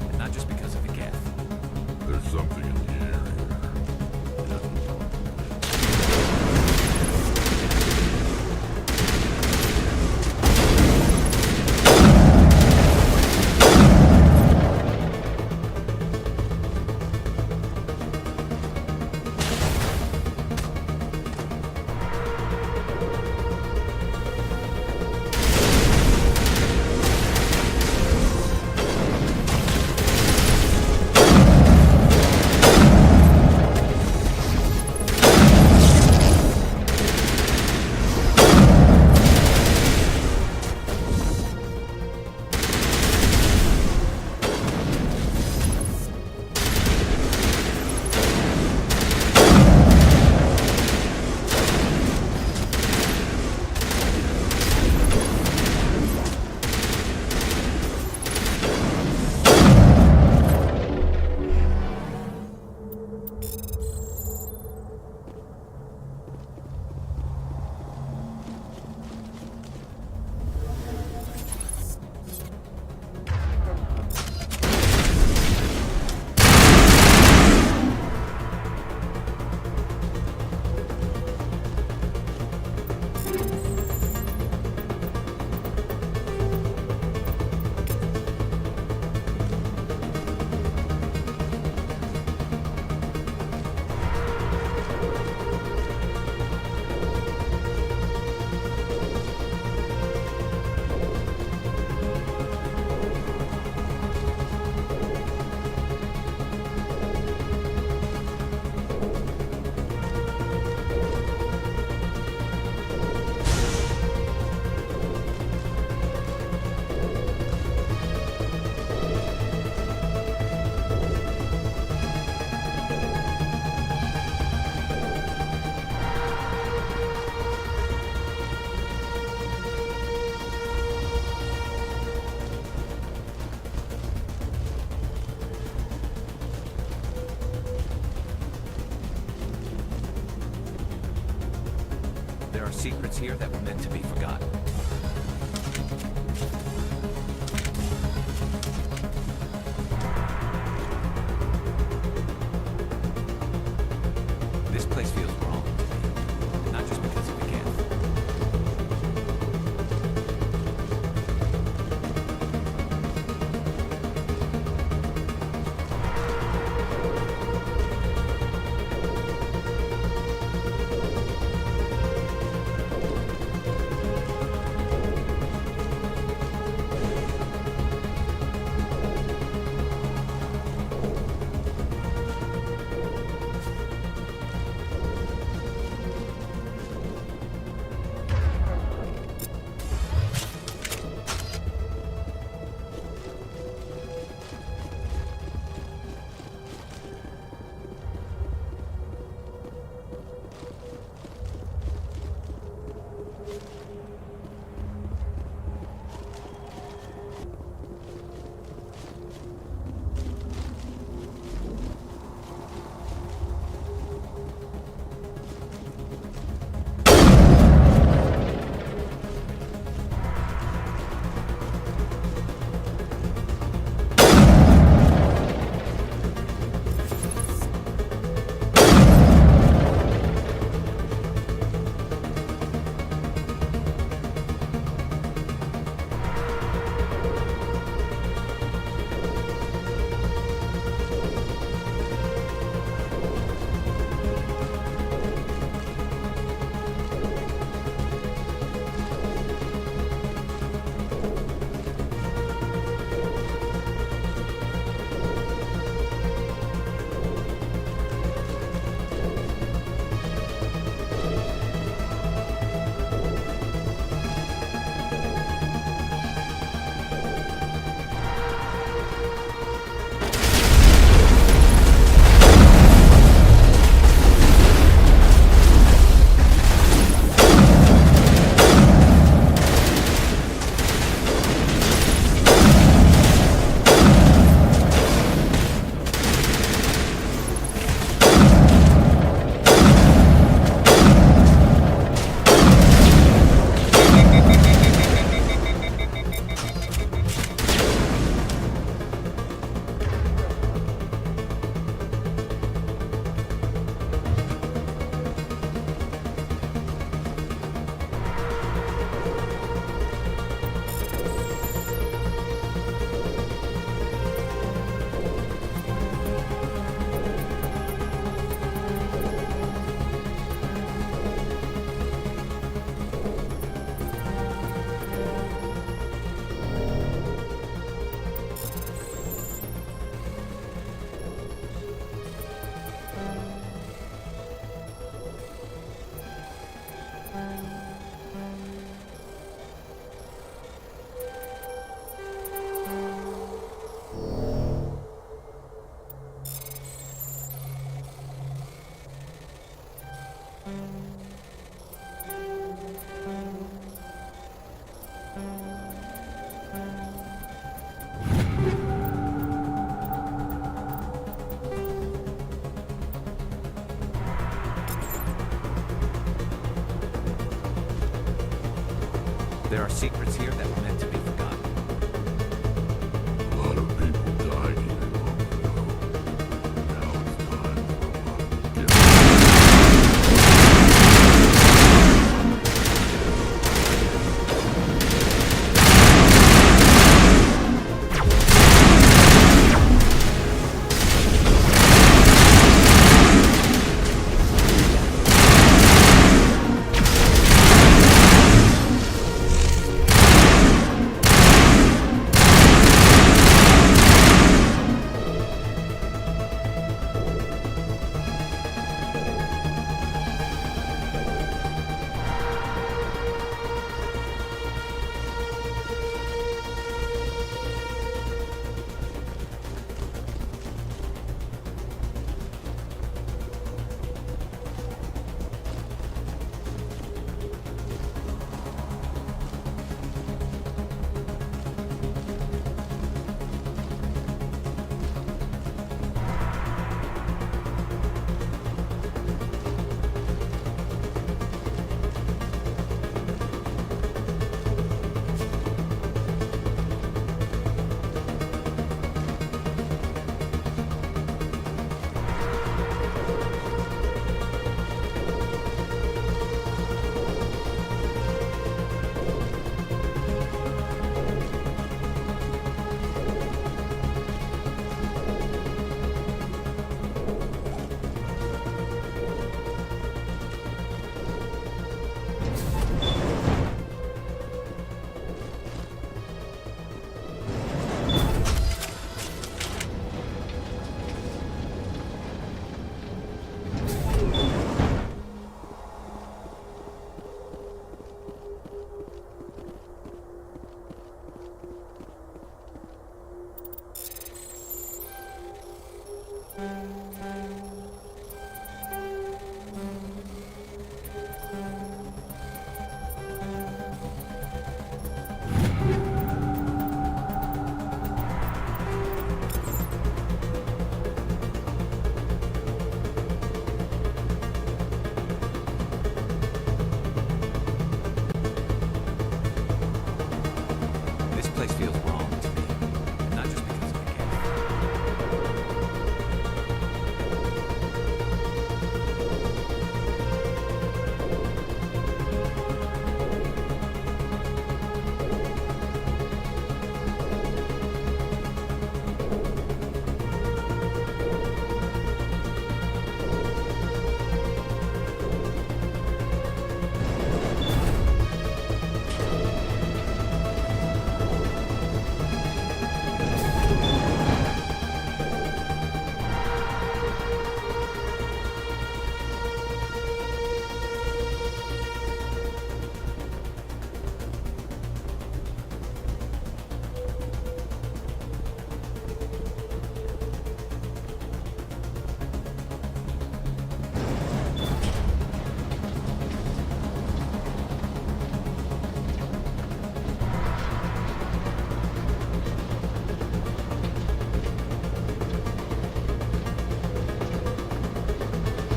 I: And not just because of the Geth.
R: There's something in the air here. It doesn't talk.
I: There are secrets here that were meant to be forgotten. This place feels wrong to me, and not just because of the Geth. There are secrets here that were meant to be forgotten.
R: A lot of people died here long ago. Now it's time for a lot
I: This place feels wrong to me. Not just because of the cave.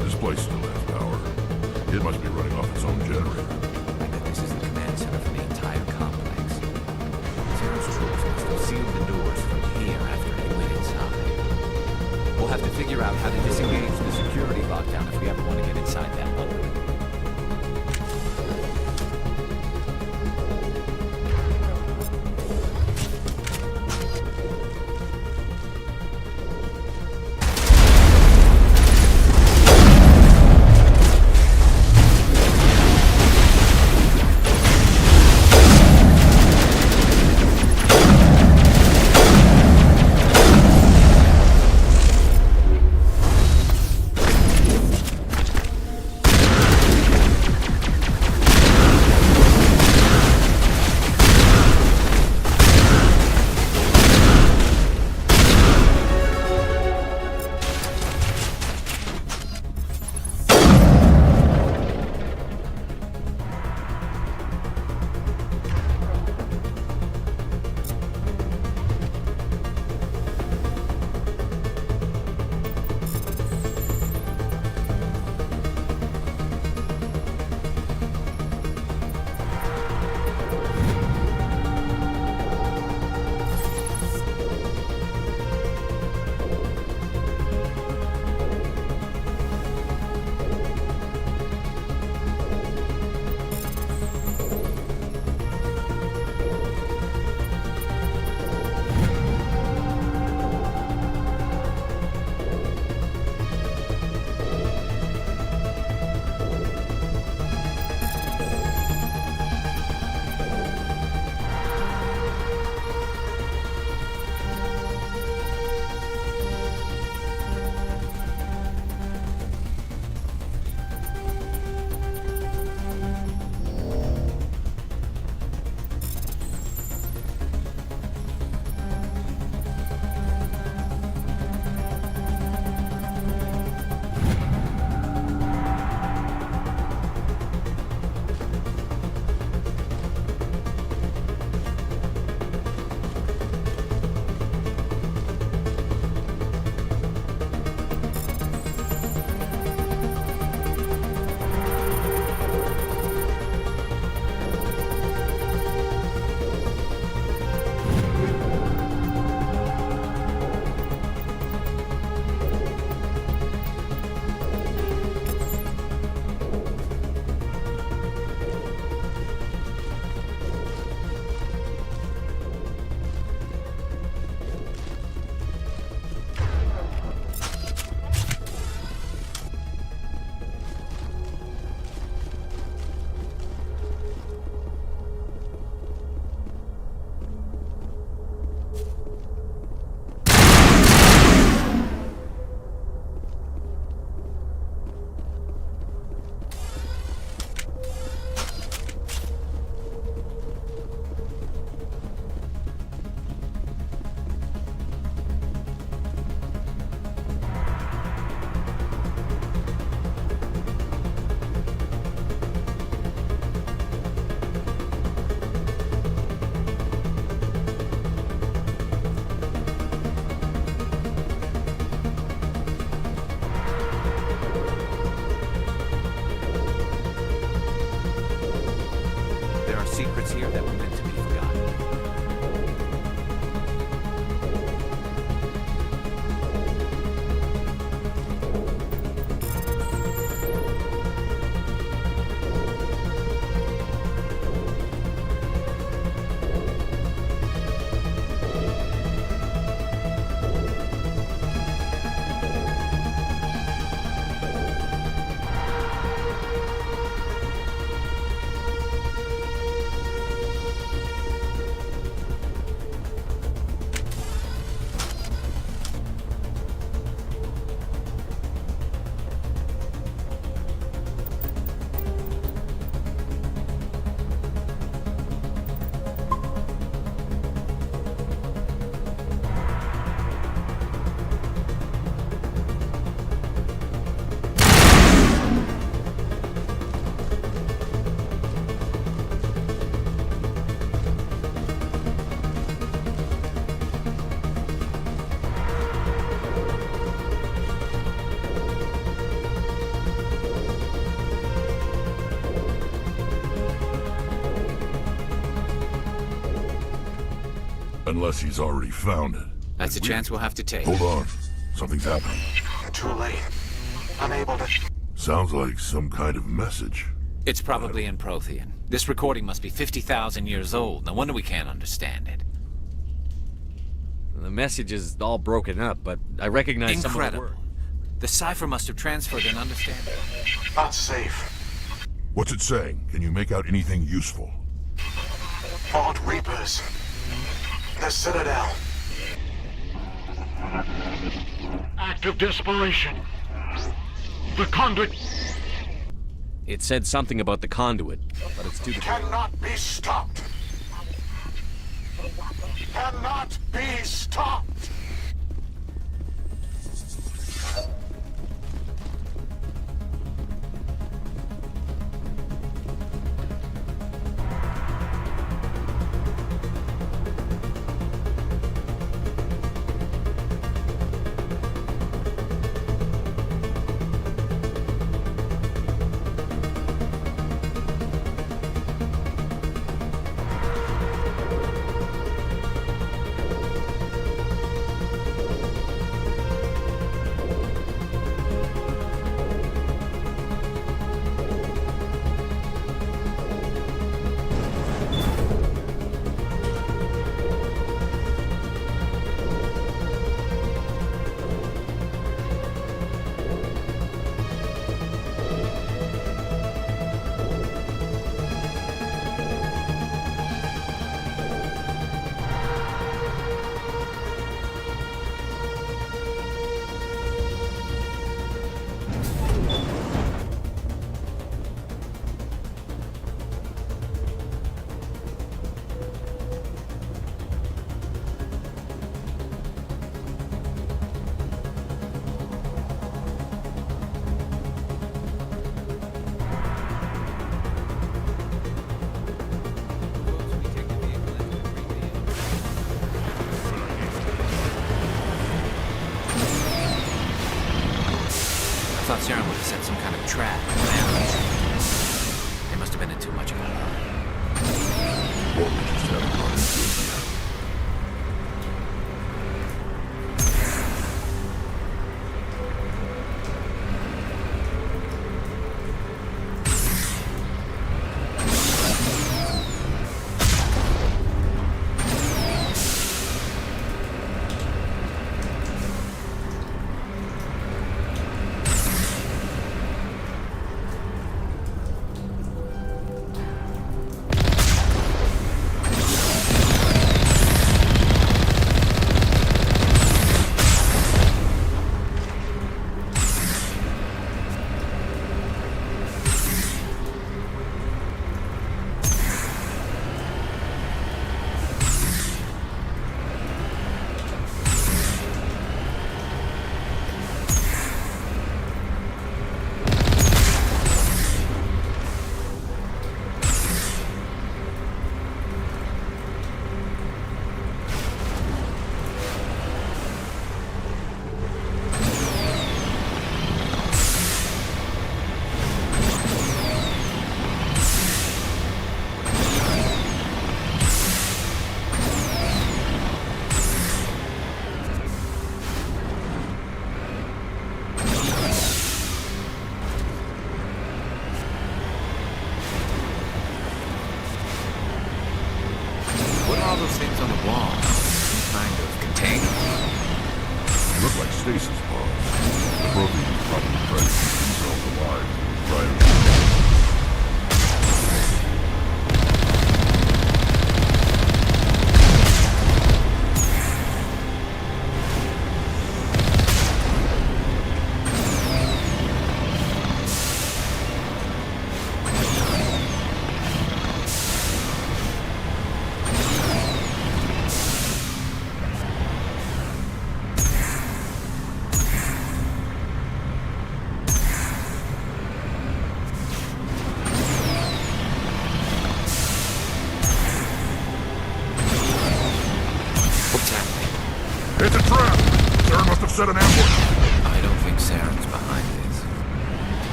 R: This place still has power. It must be running off its own generator.
I: I bet this is the command center for the entire complex. Zero's troops must have sealed the doors from here after they went inside. We'll have to figure out how to disengage the security lockdown if we ever want to get inside that bunker. secrets here that were meant to be forgotten.
R: Unless he's already found it.
E: That's a chance we'll have to take.
R: Hold on. Something's happening.
T: Too late. Unable to...
R: Sounds like some kind of message.
E: It's probably in Prothean. This recording must be 50,000 years old. No wonder we can't understand it.
A: The message is all broken up, but I recognize some of the
E: Incredible.
A: words.
E: The cipher must have transferred an understanding.
T: Not safe.
R: What's it saying? Can you make out anything useful?
T: Fought Reapers. The Citadel. Act of desperation. The conduit
A: It said something about the conduit, but it's too...
T: cannot be stopped. Cannot be stopped.
E: I thought Saren would have set some kind of trap. They must have been in too much of a hurry.
R: Or we just haven't gone into it yet.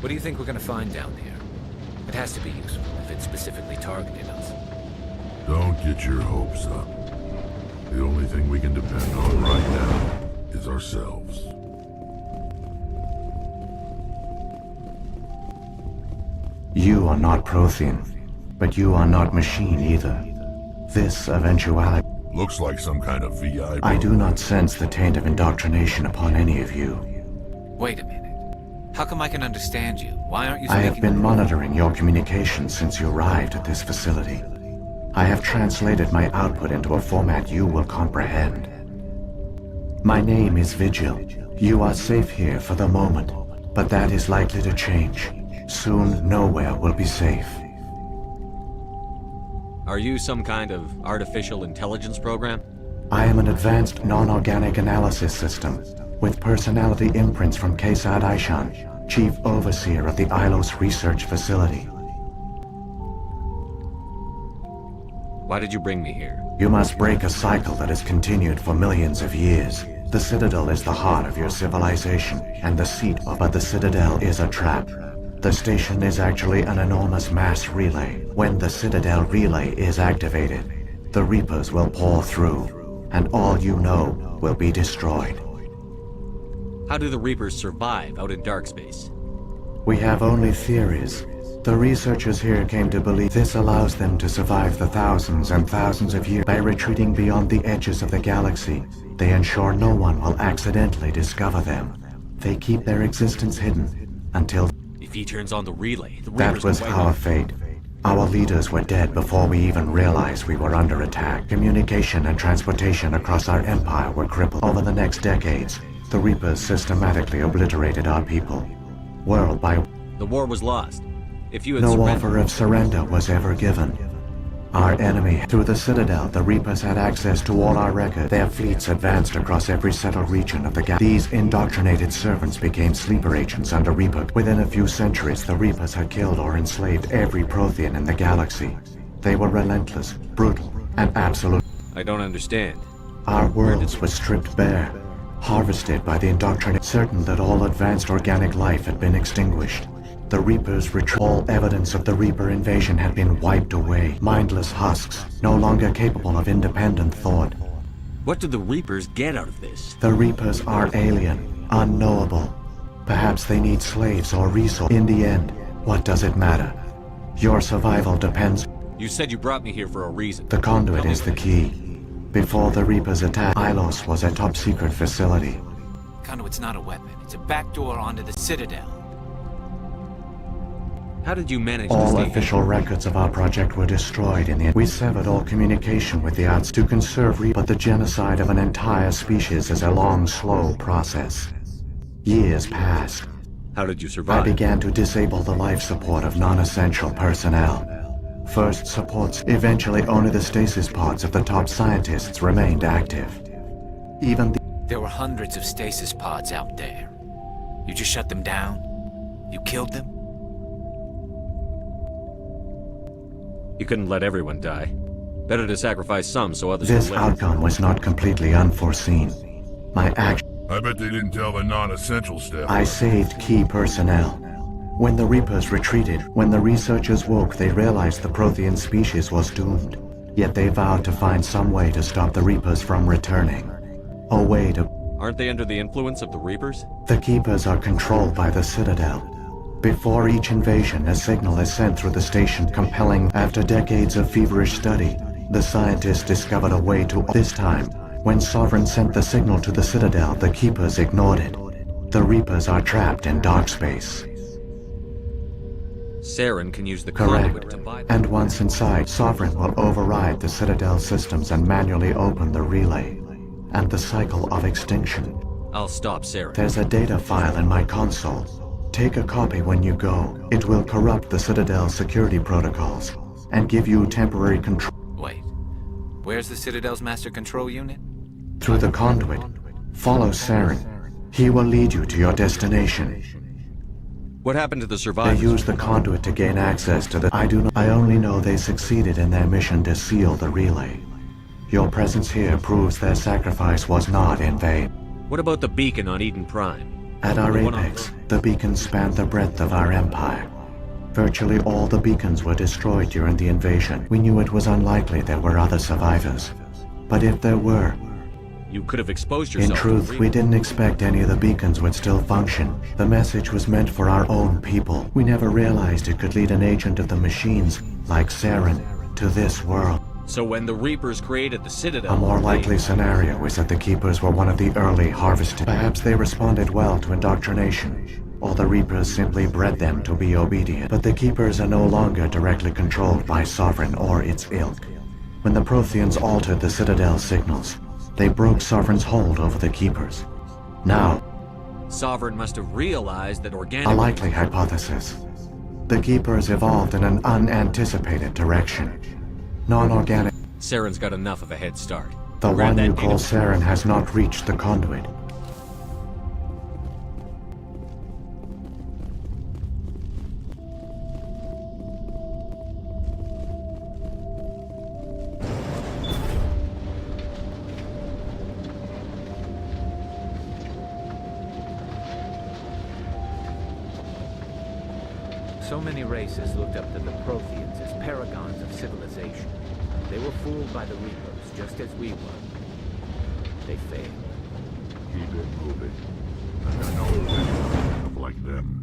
E: What do you think we're gonna find down there? It has to be useful if it specifically targeted us.
R: Don't get your hopes up. The only thing we can depend on right now is ourselves.
L: You are not Prothean, but you are not machine either. This eventuality...
R: Looks like some kind of VI...
L: I do not sense the taint of indoctrination upon any of you.
E: Wait a minute. How come I can understand you? Why aren't you
L: I
E: speaking?
L: have been monitoring your communications since you arrived at this facility. I have translated my output into a format you will comprehend. My name is Vigil. You are safe here for the moment, but that is likely to change. Soon, nowhere will be safe.
A: Are you some kind of artificial intelligence program?
L: I am an advanced non-organic analysis system, with personality imprints from Kesad Aishan, Chief Overseer of the Ilos Research Facility.
A: Why did you bring me here?
L: You must break a cycle that has continued for millions of years. The Citadel is the heart of your civilization, and the seat of but the Citadel is a trap. The station is actually an enormous mass relay. When the Citadel relay is activated, the Reapers will pour through, and all you know will be destroyed.
A: How do the Reapers survive out in dark space?
L: We have only theories. The researchers here came to believe this allows them to survive the thousands and thousands of years. By retreating beyond the edges of the galaxy, they ensure no one will accidentally discover them. They keep their existence hidden until...
A: If he turns on the relay, the
L: That
A: Reapers
L: was
A: will wipe
L: our
A: out.
L: fate. Our leaders were dead before we even realized we were under attack. Communication and transportation across our empire were crippled. Over the next decades, the Reapers systematically obliterated our people. World by...
A: The war was lost. If you had
L: No
A: surrendered...
L: offer of surrender was ever given. Our enemy, through the Citadel, the Reapers had access to all our records. Their fleets advanced across every settled region of the galaxy. These indoctrinated servants became sleeper agents under Reaper. Within a few centuries, the Reapers had killed or enslaved every Prothean in the galaxy. They were relentless, brutal, and absolute.
A: I don't understand.
L: Our worlds were stripped bare, harvested by the indoctrinated, certain that all advanced organic life had been extinguished. The Reapers retrieved all evidence of the Reaper invasion had been wiped away. Mindless husks, no longer capable of independent thought.
A: What do the Reapers get out of this?
L: The Reapers are alien, unknowable. Perhaps they need slaves or resources. In the end, what does it matter? Your survival depends.
A: You said you brought me here for a reason.
L: The conduit is the key. Before the Reapers attacked, Ilos was a top-secret facility.
E: Conduit's not a weapon. It's a backdoor onto the Citadel.
A: How did you manage to
L: All
A: stay
L: official records of our project were destroyed in the... We severed all communication with the outs to conserve but the genocide of an entire species is a long, slow process. Years passed.
A: How did you
L: I
A: survive?
L: began to disable the life support of non-essential personnel. First supports, eventually only the stasis pods of the top scientists remained active. Even the...
E: There were hundreds of stasis pods out there. You just shut them down? You killed them?
A: You couldn't let everyone die. Better to sacrifice some so others
L: This
A: will live.
L: outcome was not completely unforeseen. My action...
R: I bet they didn't tell the non-essential staff.
L: I saved key personnel. When the Reapers retreated, when the researchers woke, they realized the Prothean species was doomed. Yet they vowed to find some way to stop the Reapers from returning. A way to...
A: Aren't they under the influence of the Reapers?
L: The Keepers are controlled by the Citadel. Before each invasion, a signal is sent through the station compelling. After decades of feverish study, the scientists discovered a way to... This time, when Sovereign sent the signal to the Citadel, the Keepers ignored it. The Reapers are trapped in dark space.
A: Saren can use the
L: Correct.
A: conduit to bypass...
L: And once inside, Sovereign will override the Citadel systems and manually open the relay. And the cycle of extinction.
A: I'll stop Saren.
L: There's a data file in my console. Take a copy when you go. It will corrupt the Citadel's security protocols and give you temporary control.
E: Wait. Where's the Citadel's master control unit?
L: Through the conduit. Follow Saren. He will lead you to your destination.
A: What happened to the
L: They
A: survivors?
L: used the conduit to gain access to the... I only know they succeeded in their mission to seal the relay. Your presence here proves their sacrifice was not in vain.
A: What about the beacon on Eden Prime?
L: At our apex, the beacons spanned the breadth of our empire. Virtually all the beacons were destroyed during the invasion. We knew it was unlikely there were other survivors. But if there were,
A: you could have exposed yourself.
L: In truth, we didn't expect any of the beacons would still function. The message was meant for our own people. We never realized it could lead an agent of the machines, like Saren, to this world.
A: So when the Reapers created the Citadel...
L: A more likely scenario is that the Keepers were one of the early harvested. Perhaps they responded well to indoctrination, or the Reapers simply bred them to be obedient. But the Keepers are no longer directly controlled by Sovereign or its ilk. When the Protheans altered the Citadel signals, they broke Sovereign's hold over the Keepers. Now,
A: Sovereign must have realized that organic...
L: A likely hypothesis. The Keepers evolved in an unanticipated direction. Non-organic...
A: Saren's got enough of a head start.
L: The one you call Saren has not reached the conduit.
I: So many races looked up to the Protheans as paragons of civilization. They were fooled by the Reapers, just as we were. They failed.
R: Keep it moving. And I know it's enough like them.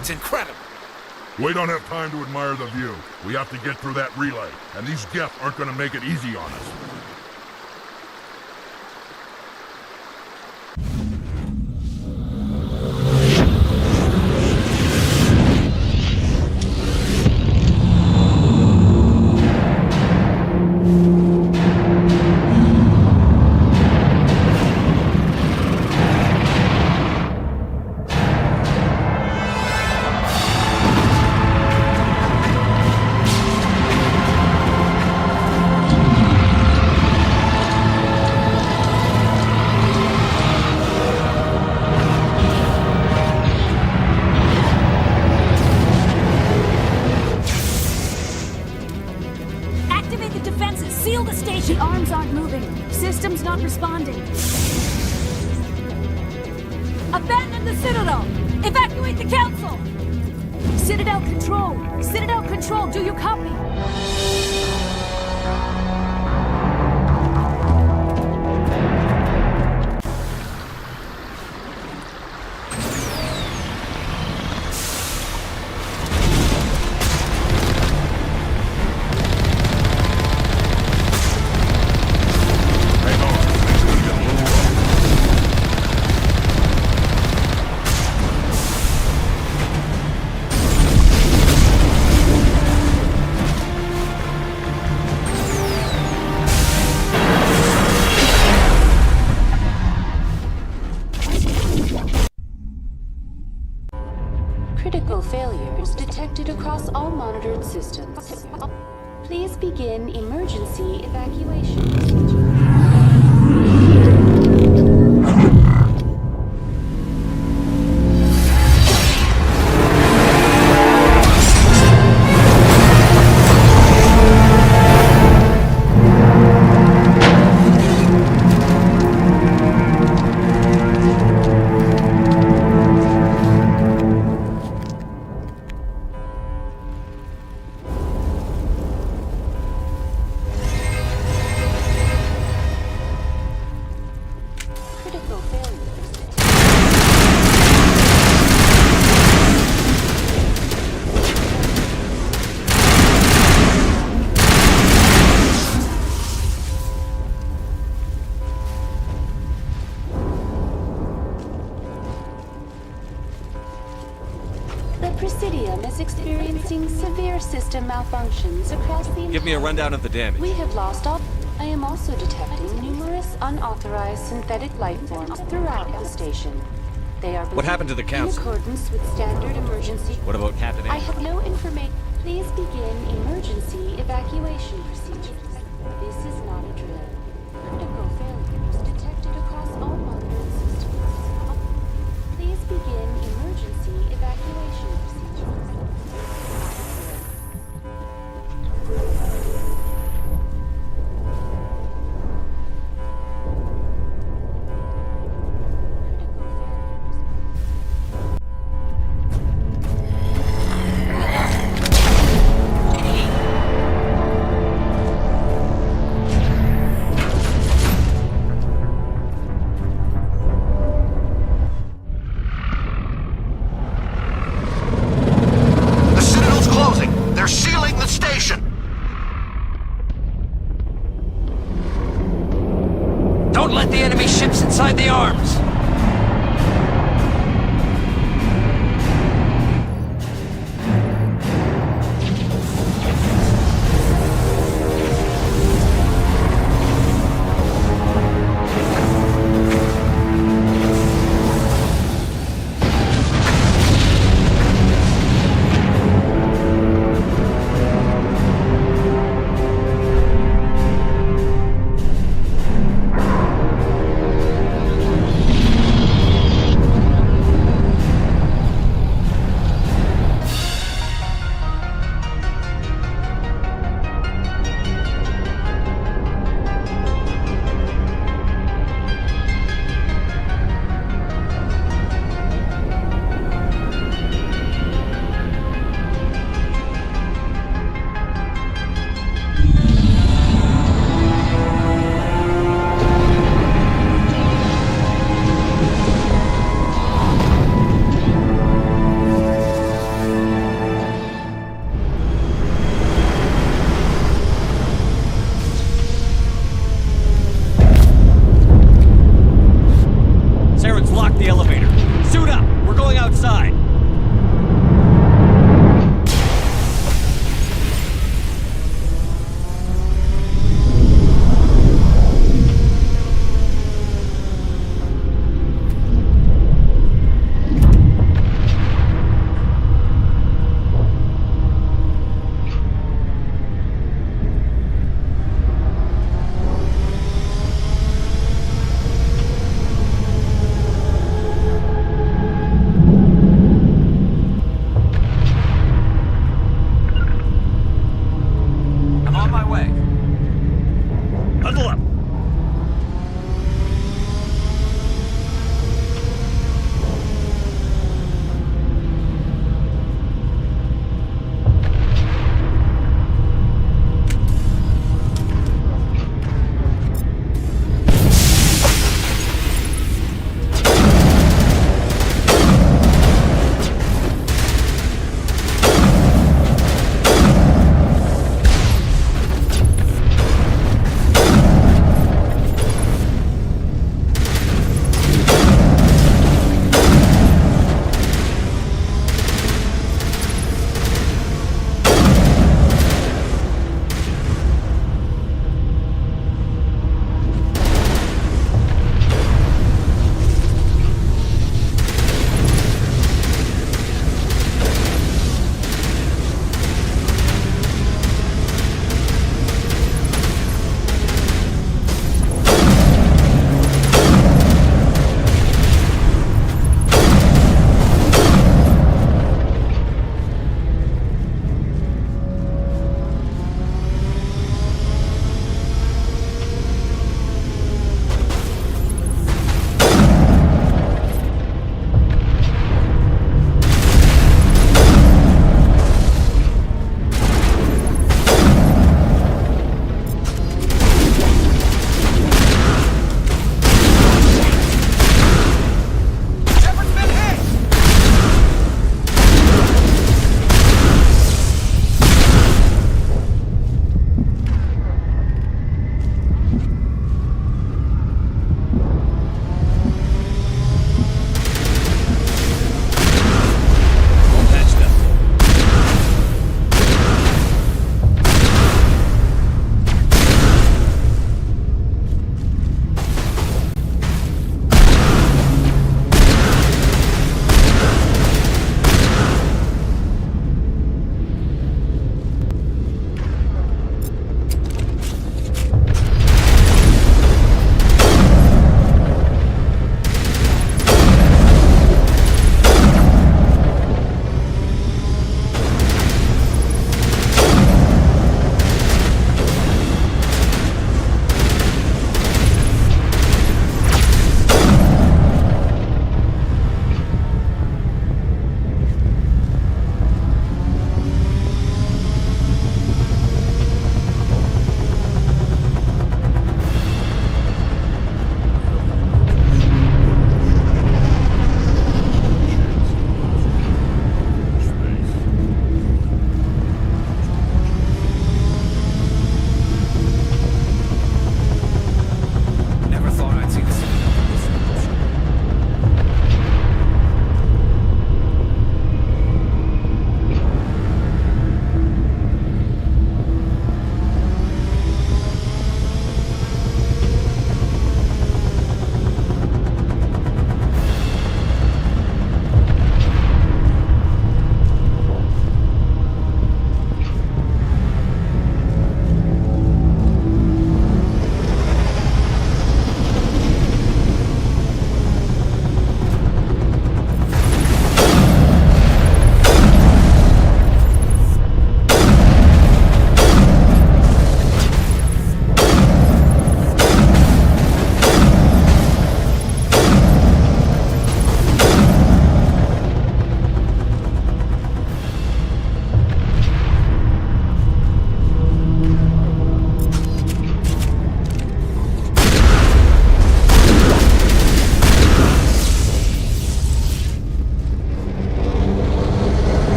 E: It's incredible.
R: We don't have time to admire the view. We have to get through that relay, and these Geth aren't going to make it easy on us.
B: Abandon the Citadel! Evacuate the Council! Citadel Control! Citadel Control, do you copy?
O: Critical failures detected across all monitored systems. Please begin emergency evacuation. The Presidium is experiencing severe system malfunctions across the...
A: Give me a rundown of the damage.
O: We have lost all... I am also detecting numerous unauthorized synthetic life forms throughout the station. They are...
A: What happened to the Council?
O: In accordance with standard emergency...
A: What about Captain
O: I have no information. Please begin emergency evacuation procedures. This is not a drill. Critical failures detected across all monitored systems. Please begin emergency evacuation procedures.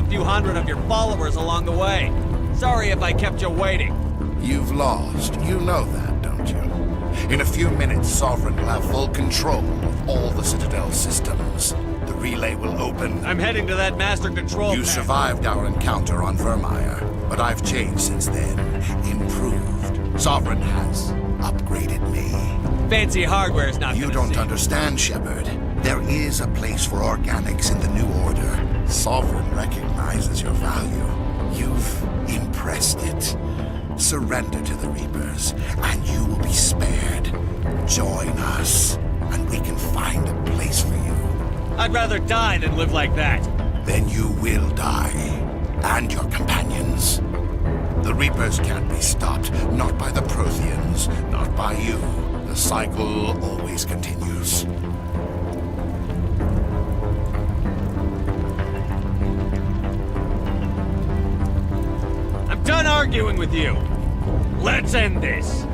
A: few hundred of your followers along the way. Sorry if I kept you waiting.
D: You've lost. You know that, don't you? In a few minutes, Sovereign will have full control of all the Citadel systems. The relay will open.
A: I'm heading to that master control
D: You
A: panel.
D: survived our encounter on Vermeer, but I've changed since then. Improved. Sovereign has upgraded me.
A: Fancy hardware's not
D: You
A: gonna
D: don't
A: save.
D: understand, Shepard. There is a place for organics in the New Order. Sovereign recognizes your value. You've impressed it. Surrender to the Reapers, and you will be spared. Join us, and we can find a place for you.
A: I'd rather die than live like that.
D: Then you will die, and your companions. The Reapers can't be stopped, not by the Protheans, not by you. The cycle always continues.
A: I'm done arguing with you. Let's end this.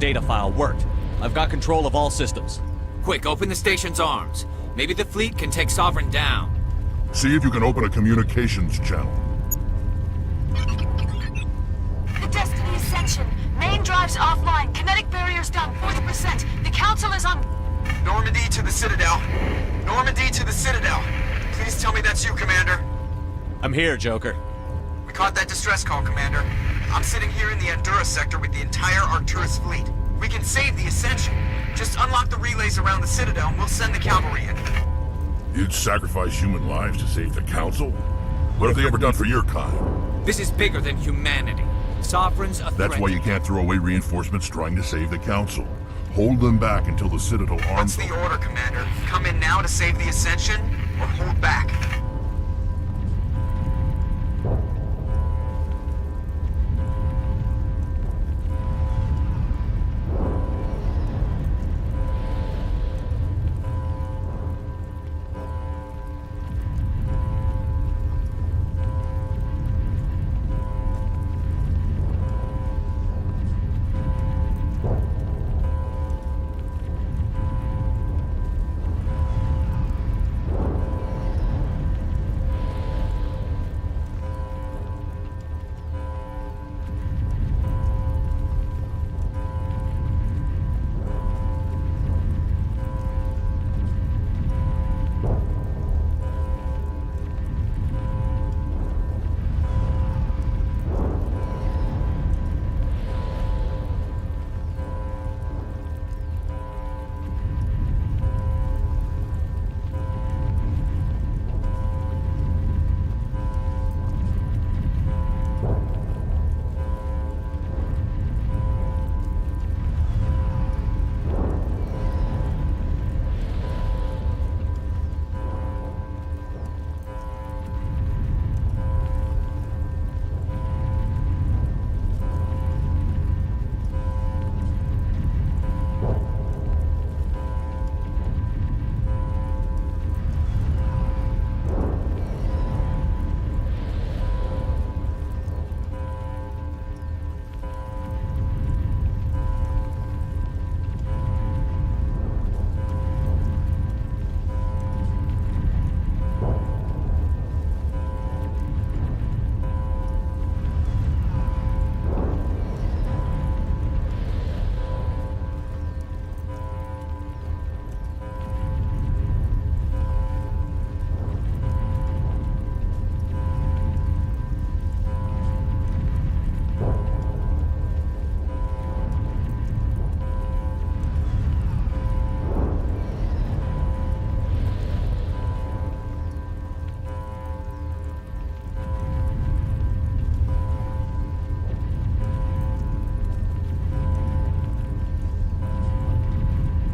A: data file worked. I've got control of all systems.
E: Quick, open the station's arms. Maybe the fleet can take Sovereign down.
R: See if you can open a communications channel.
F: The Destiny Ascension. Main drives offline. Kinetic barriers down 40%. The Council is on...
H: Normandy to the Citadel. Normandy to the Citadel. Please tell me that's you, Commander.
A: I'm here, Joker.
H: We caught that distress call, Commander. I'm sitting here in the Andurra sector with the entire Arcturus fleet. We can save the Ascension. Just unlock the relays around the Citadel and we'll send the cavalry in.
R: You'd sacrifice human lives to save the Council? What have they ever done for your kind?
E: This is bigger than humanity. Sovereign's a threat.
R: That's why you can't throw away reinforcements trying to save the Council. Hold them back until the Citadel arms...
H: What's the order, Commander? Come in now to save the Ascension, or hold back?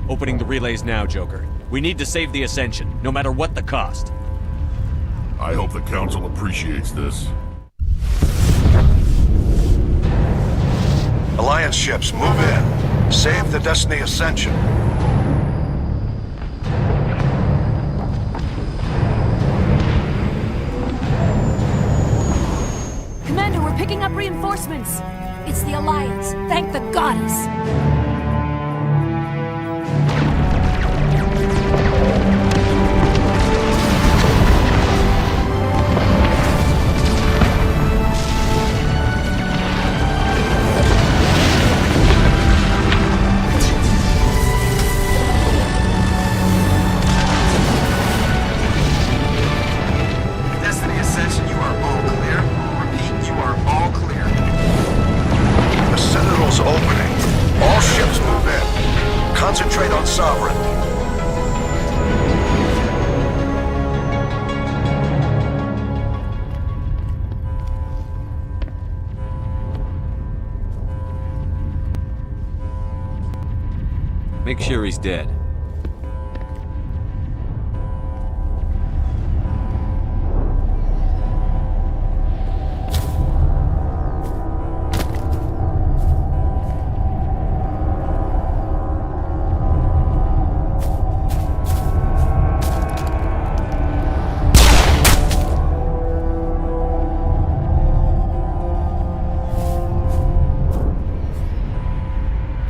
A: Opening the relays now, Joker. We need to save the Ascension, no matter what the cost.
R: I hope the Council appreciates this.
T: Alliance ships, move in. Save the Destiny Ascension.
F: Commander, we're picking up reinforcements. It's the Alliance. Thank the goddess.
H: Destiny Ascension, you are all clear. Repeat, you are all clear.
T: The Citadel's opening. All ships move in. Concentrate on Sovereign.
A: Make sure he's dead.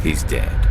E: He's dead.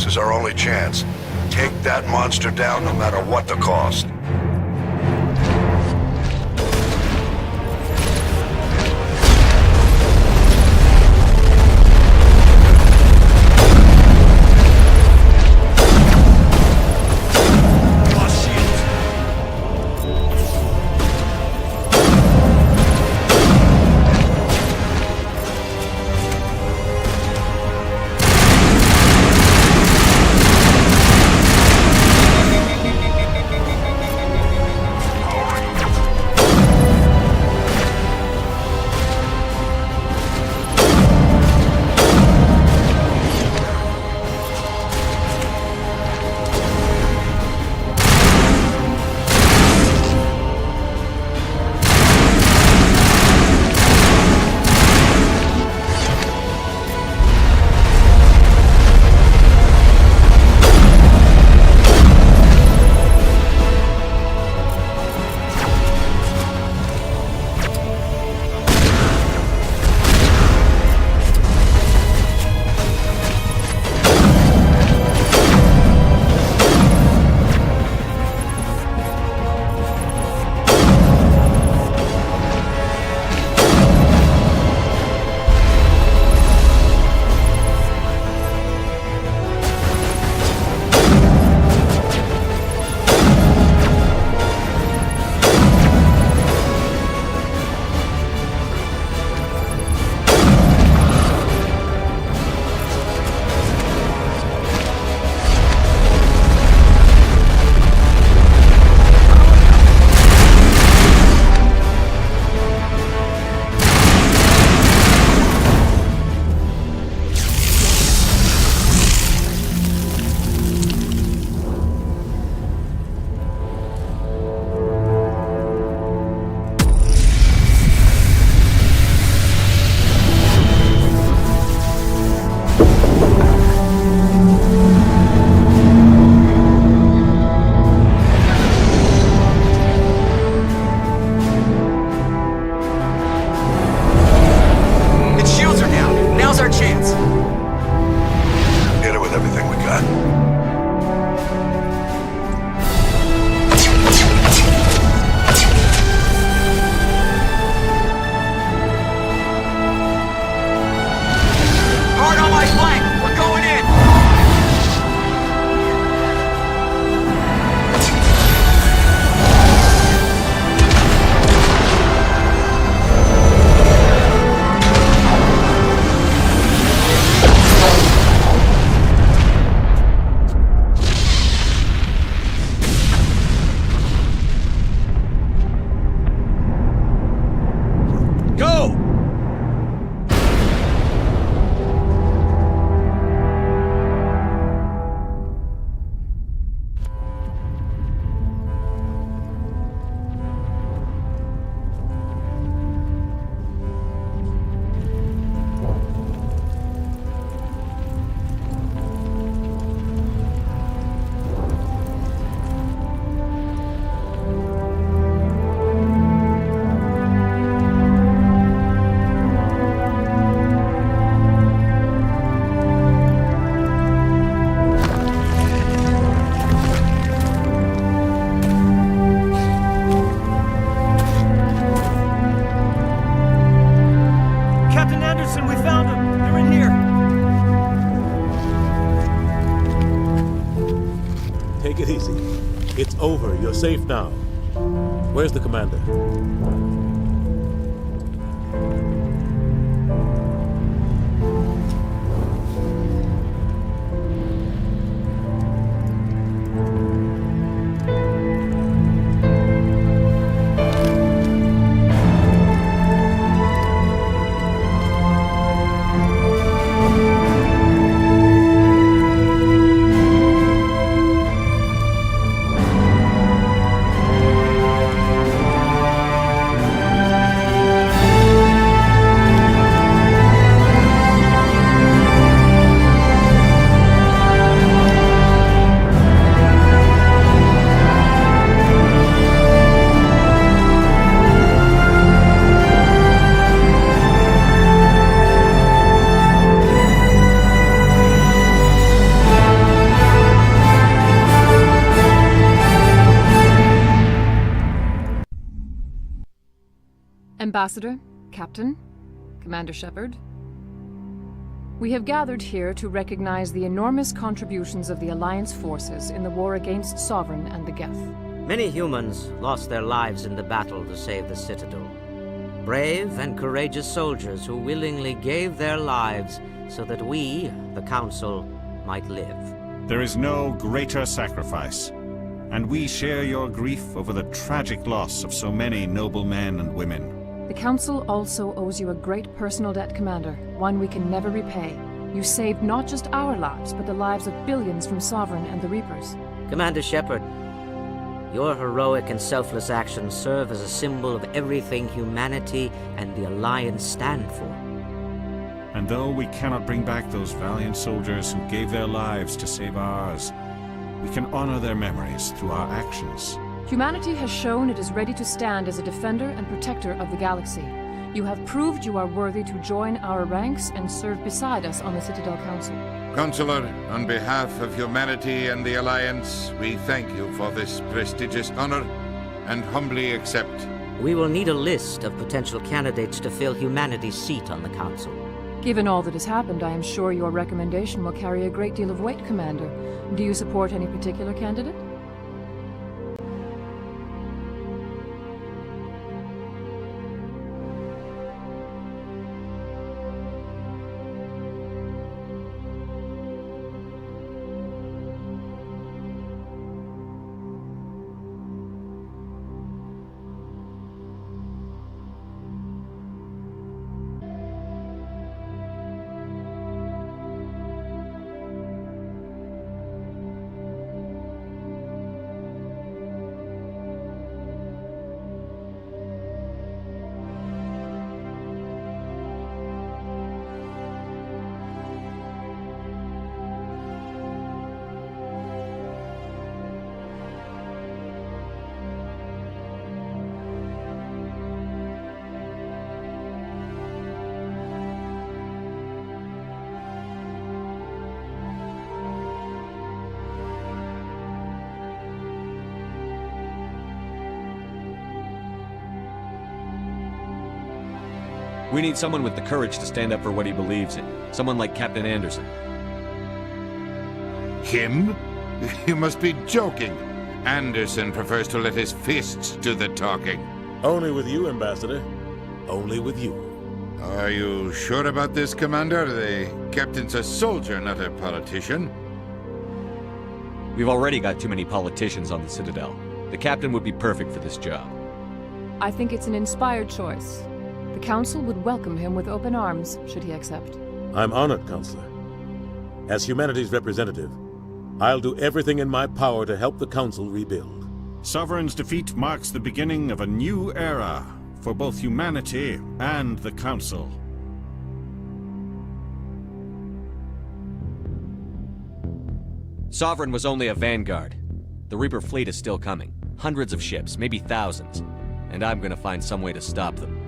T: This is our only chance. Take that monster down no matter what the cost.
G: safe now. Where's the commander?
U: Ambassador, Captain, Commander Shepard, we have gathered here to recognize the enormous contributions of the Alliance forces in the war against Sovereign and the Geth.
V: Many humans lost their lives in the battle to save the Citadel. Brave and courageous soldiers who willingly gave their lives so that we, the Council, might live.
W: There is no greater sacrifice, and we share your grief over the tragic loss of so many noble men and women.
U: The Council also owes you a great personal debt, Commander, one we can never repay. You saved not just our lives, but the lives of billions from Sovereign and the Reapers.
V: Commander Shepard, your heroic and selfless actions serve as a symbol of everything humanity and the Alliance stand for.
W: And though we cannot bring back those valiant soldiers who gave their lives to save ours, we can honor their memories through our actions.
U: Humanity has shown it is ready to stand as a defender and protector of the galaxy. You have proved you are worthy to join our ranks and serve beside us on the Citadel Council.
Y: Counselor, on behalf of humanity and the Alliance, we thank you for this prestigious honor and humbly accept.
V: We will need a list of potential candidates to fill humanity's seat on the Council.
U: Given all that has happened, I am sure your recommendation will carry a great deal of weight, Commander. Do you support any particular candidate?
A: We need someone with the courage to stand up for what he believes in. Someone like Captain Anderson.
Y: Him? You must be joking. Anderson prefers to let his fists do the talking.
G: Only with you, Ambassador. Only with you.
Y: Are you sure about this, Commander? The captain's a soldier, not a politician.
A: We've already got too many politicians on the Citadel. The captain would be perfect for this job.
U: I think it's an inspired choice. The Council would welcome him with open arms, should he accept.
G: I'm honored, Counselor. As humanity's representative, I'll do everything in my power to help the Council rebuild.
W: Sovereign's defeat marks the beginning of a new era for both humanity and the Council.
A: Sovereign was only a vanguard. The Reaper fleet is still coming. Hundreds of ships, maybe thousands. And I'm gonna find some way to stop them.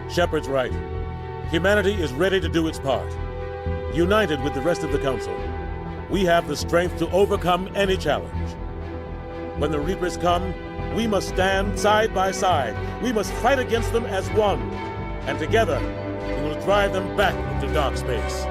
G: Shepard's right. Humanity is ready to do its part. United with the rest of the Council, we have the strength to overcome any challenge. When the Reapers come, we must stand side by side. We must fight against them as one. And together, we will drive them back into dark space.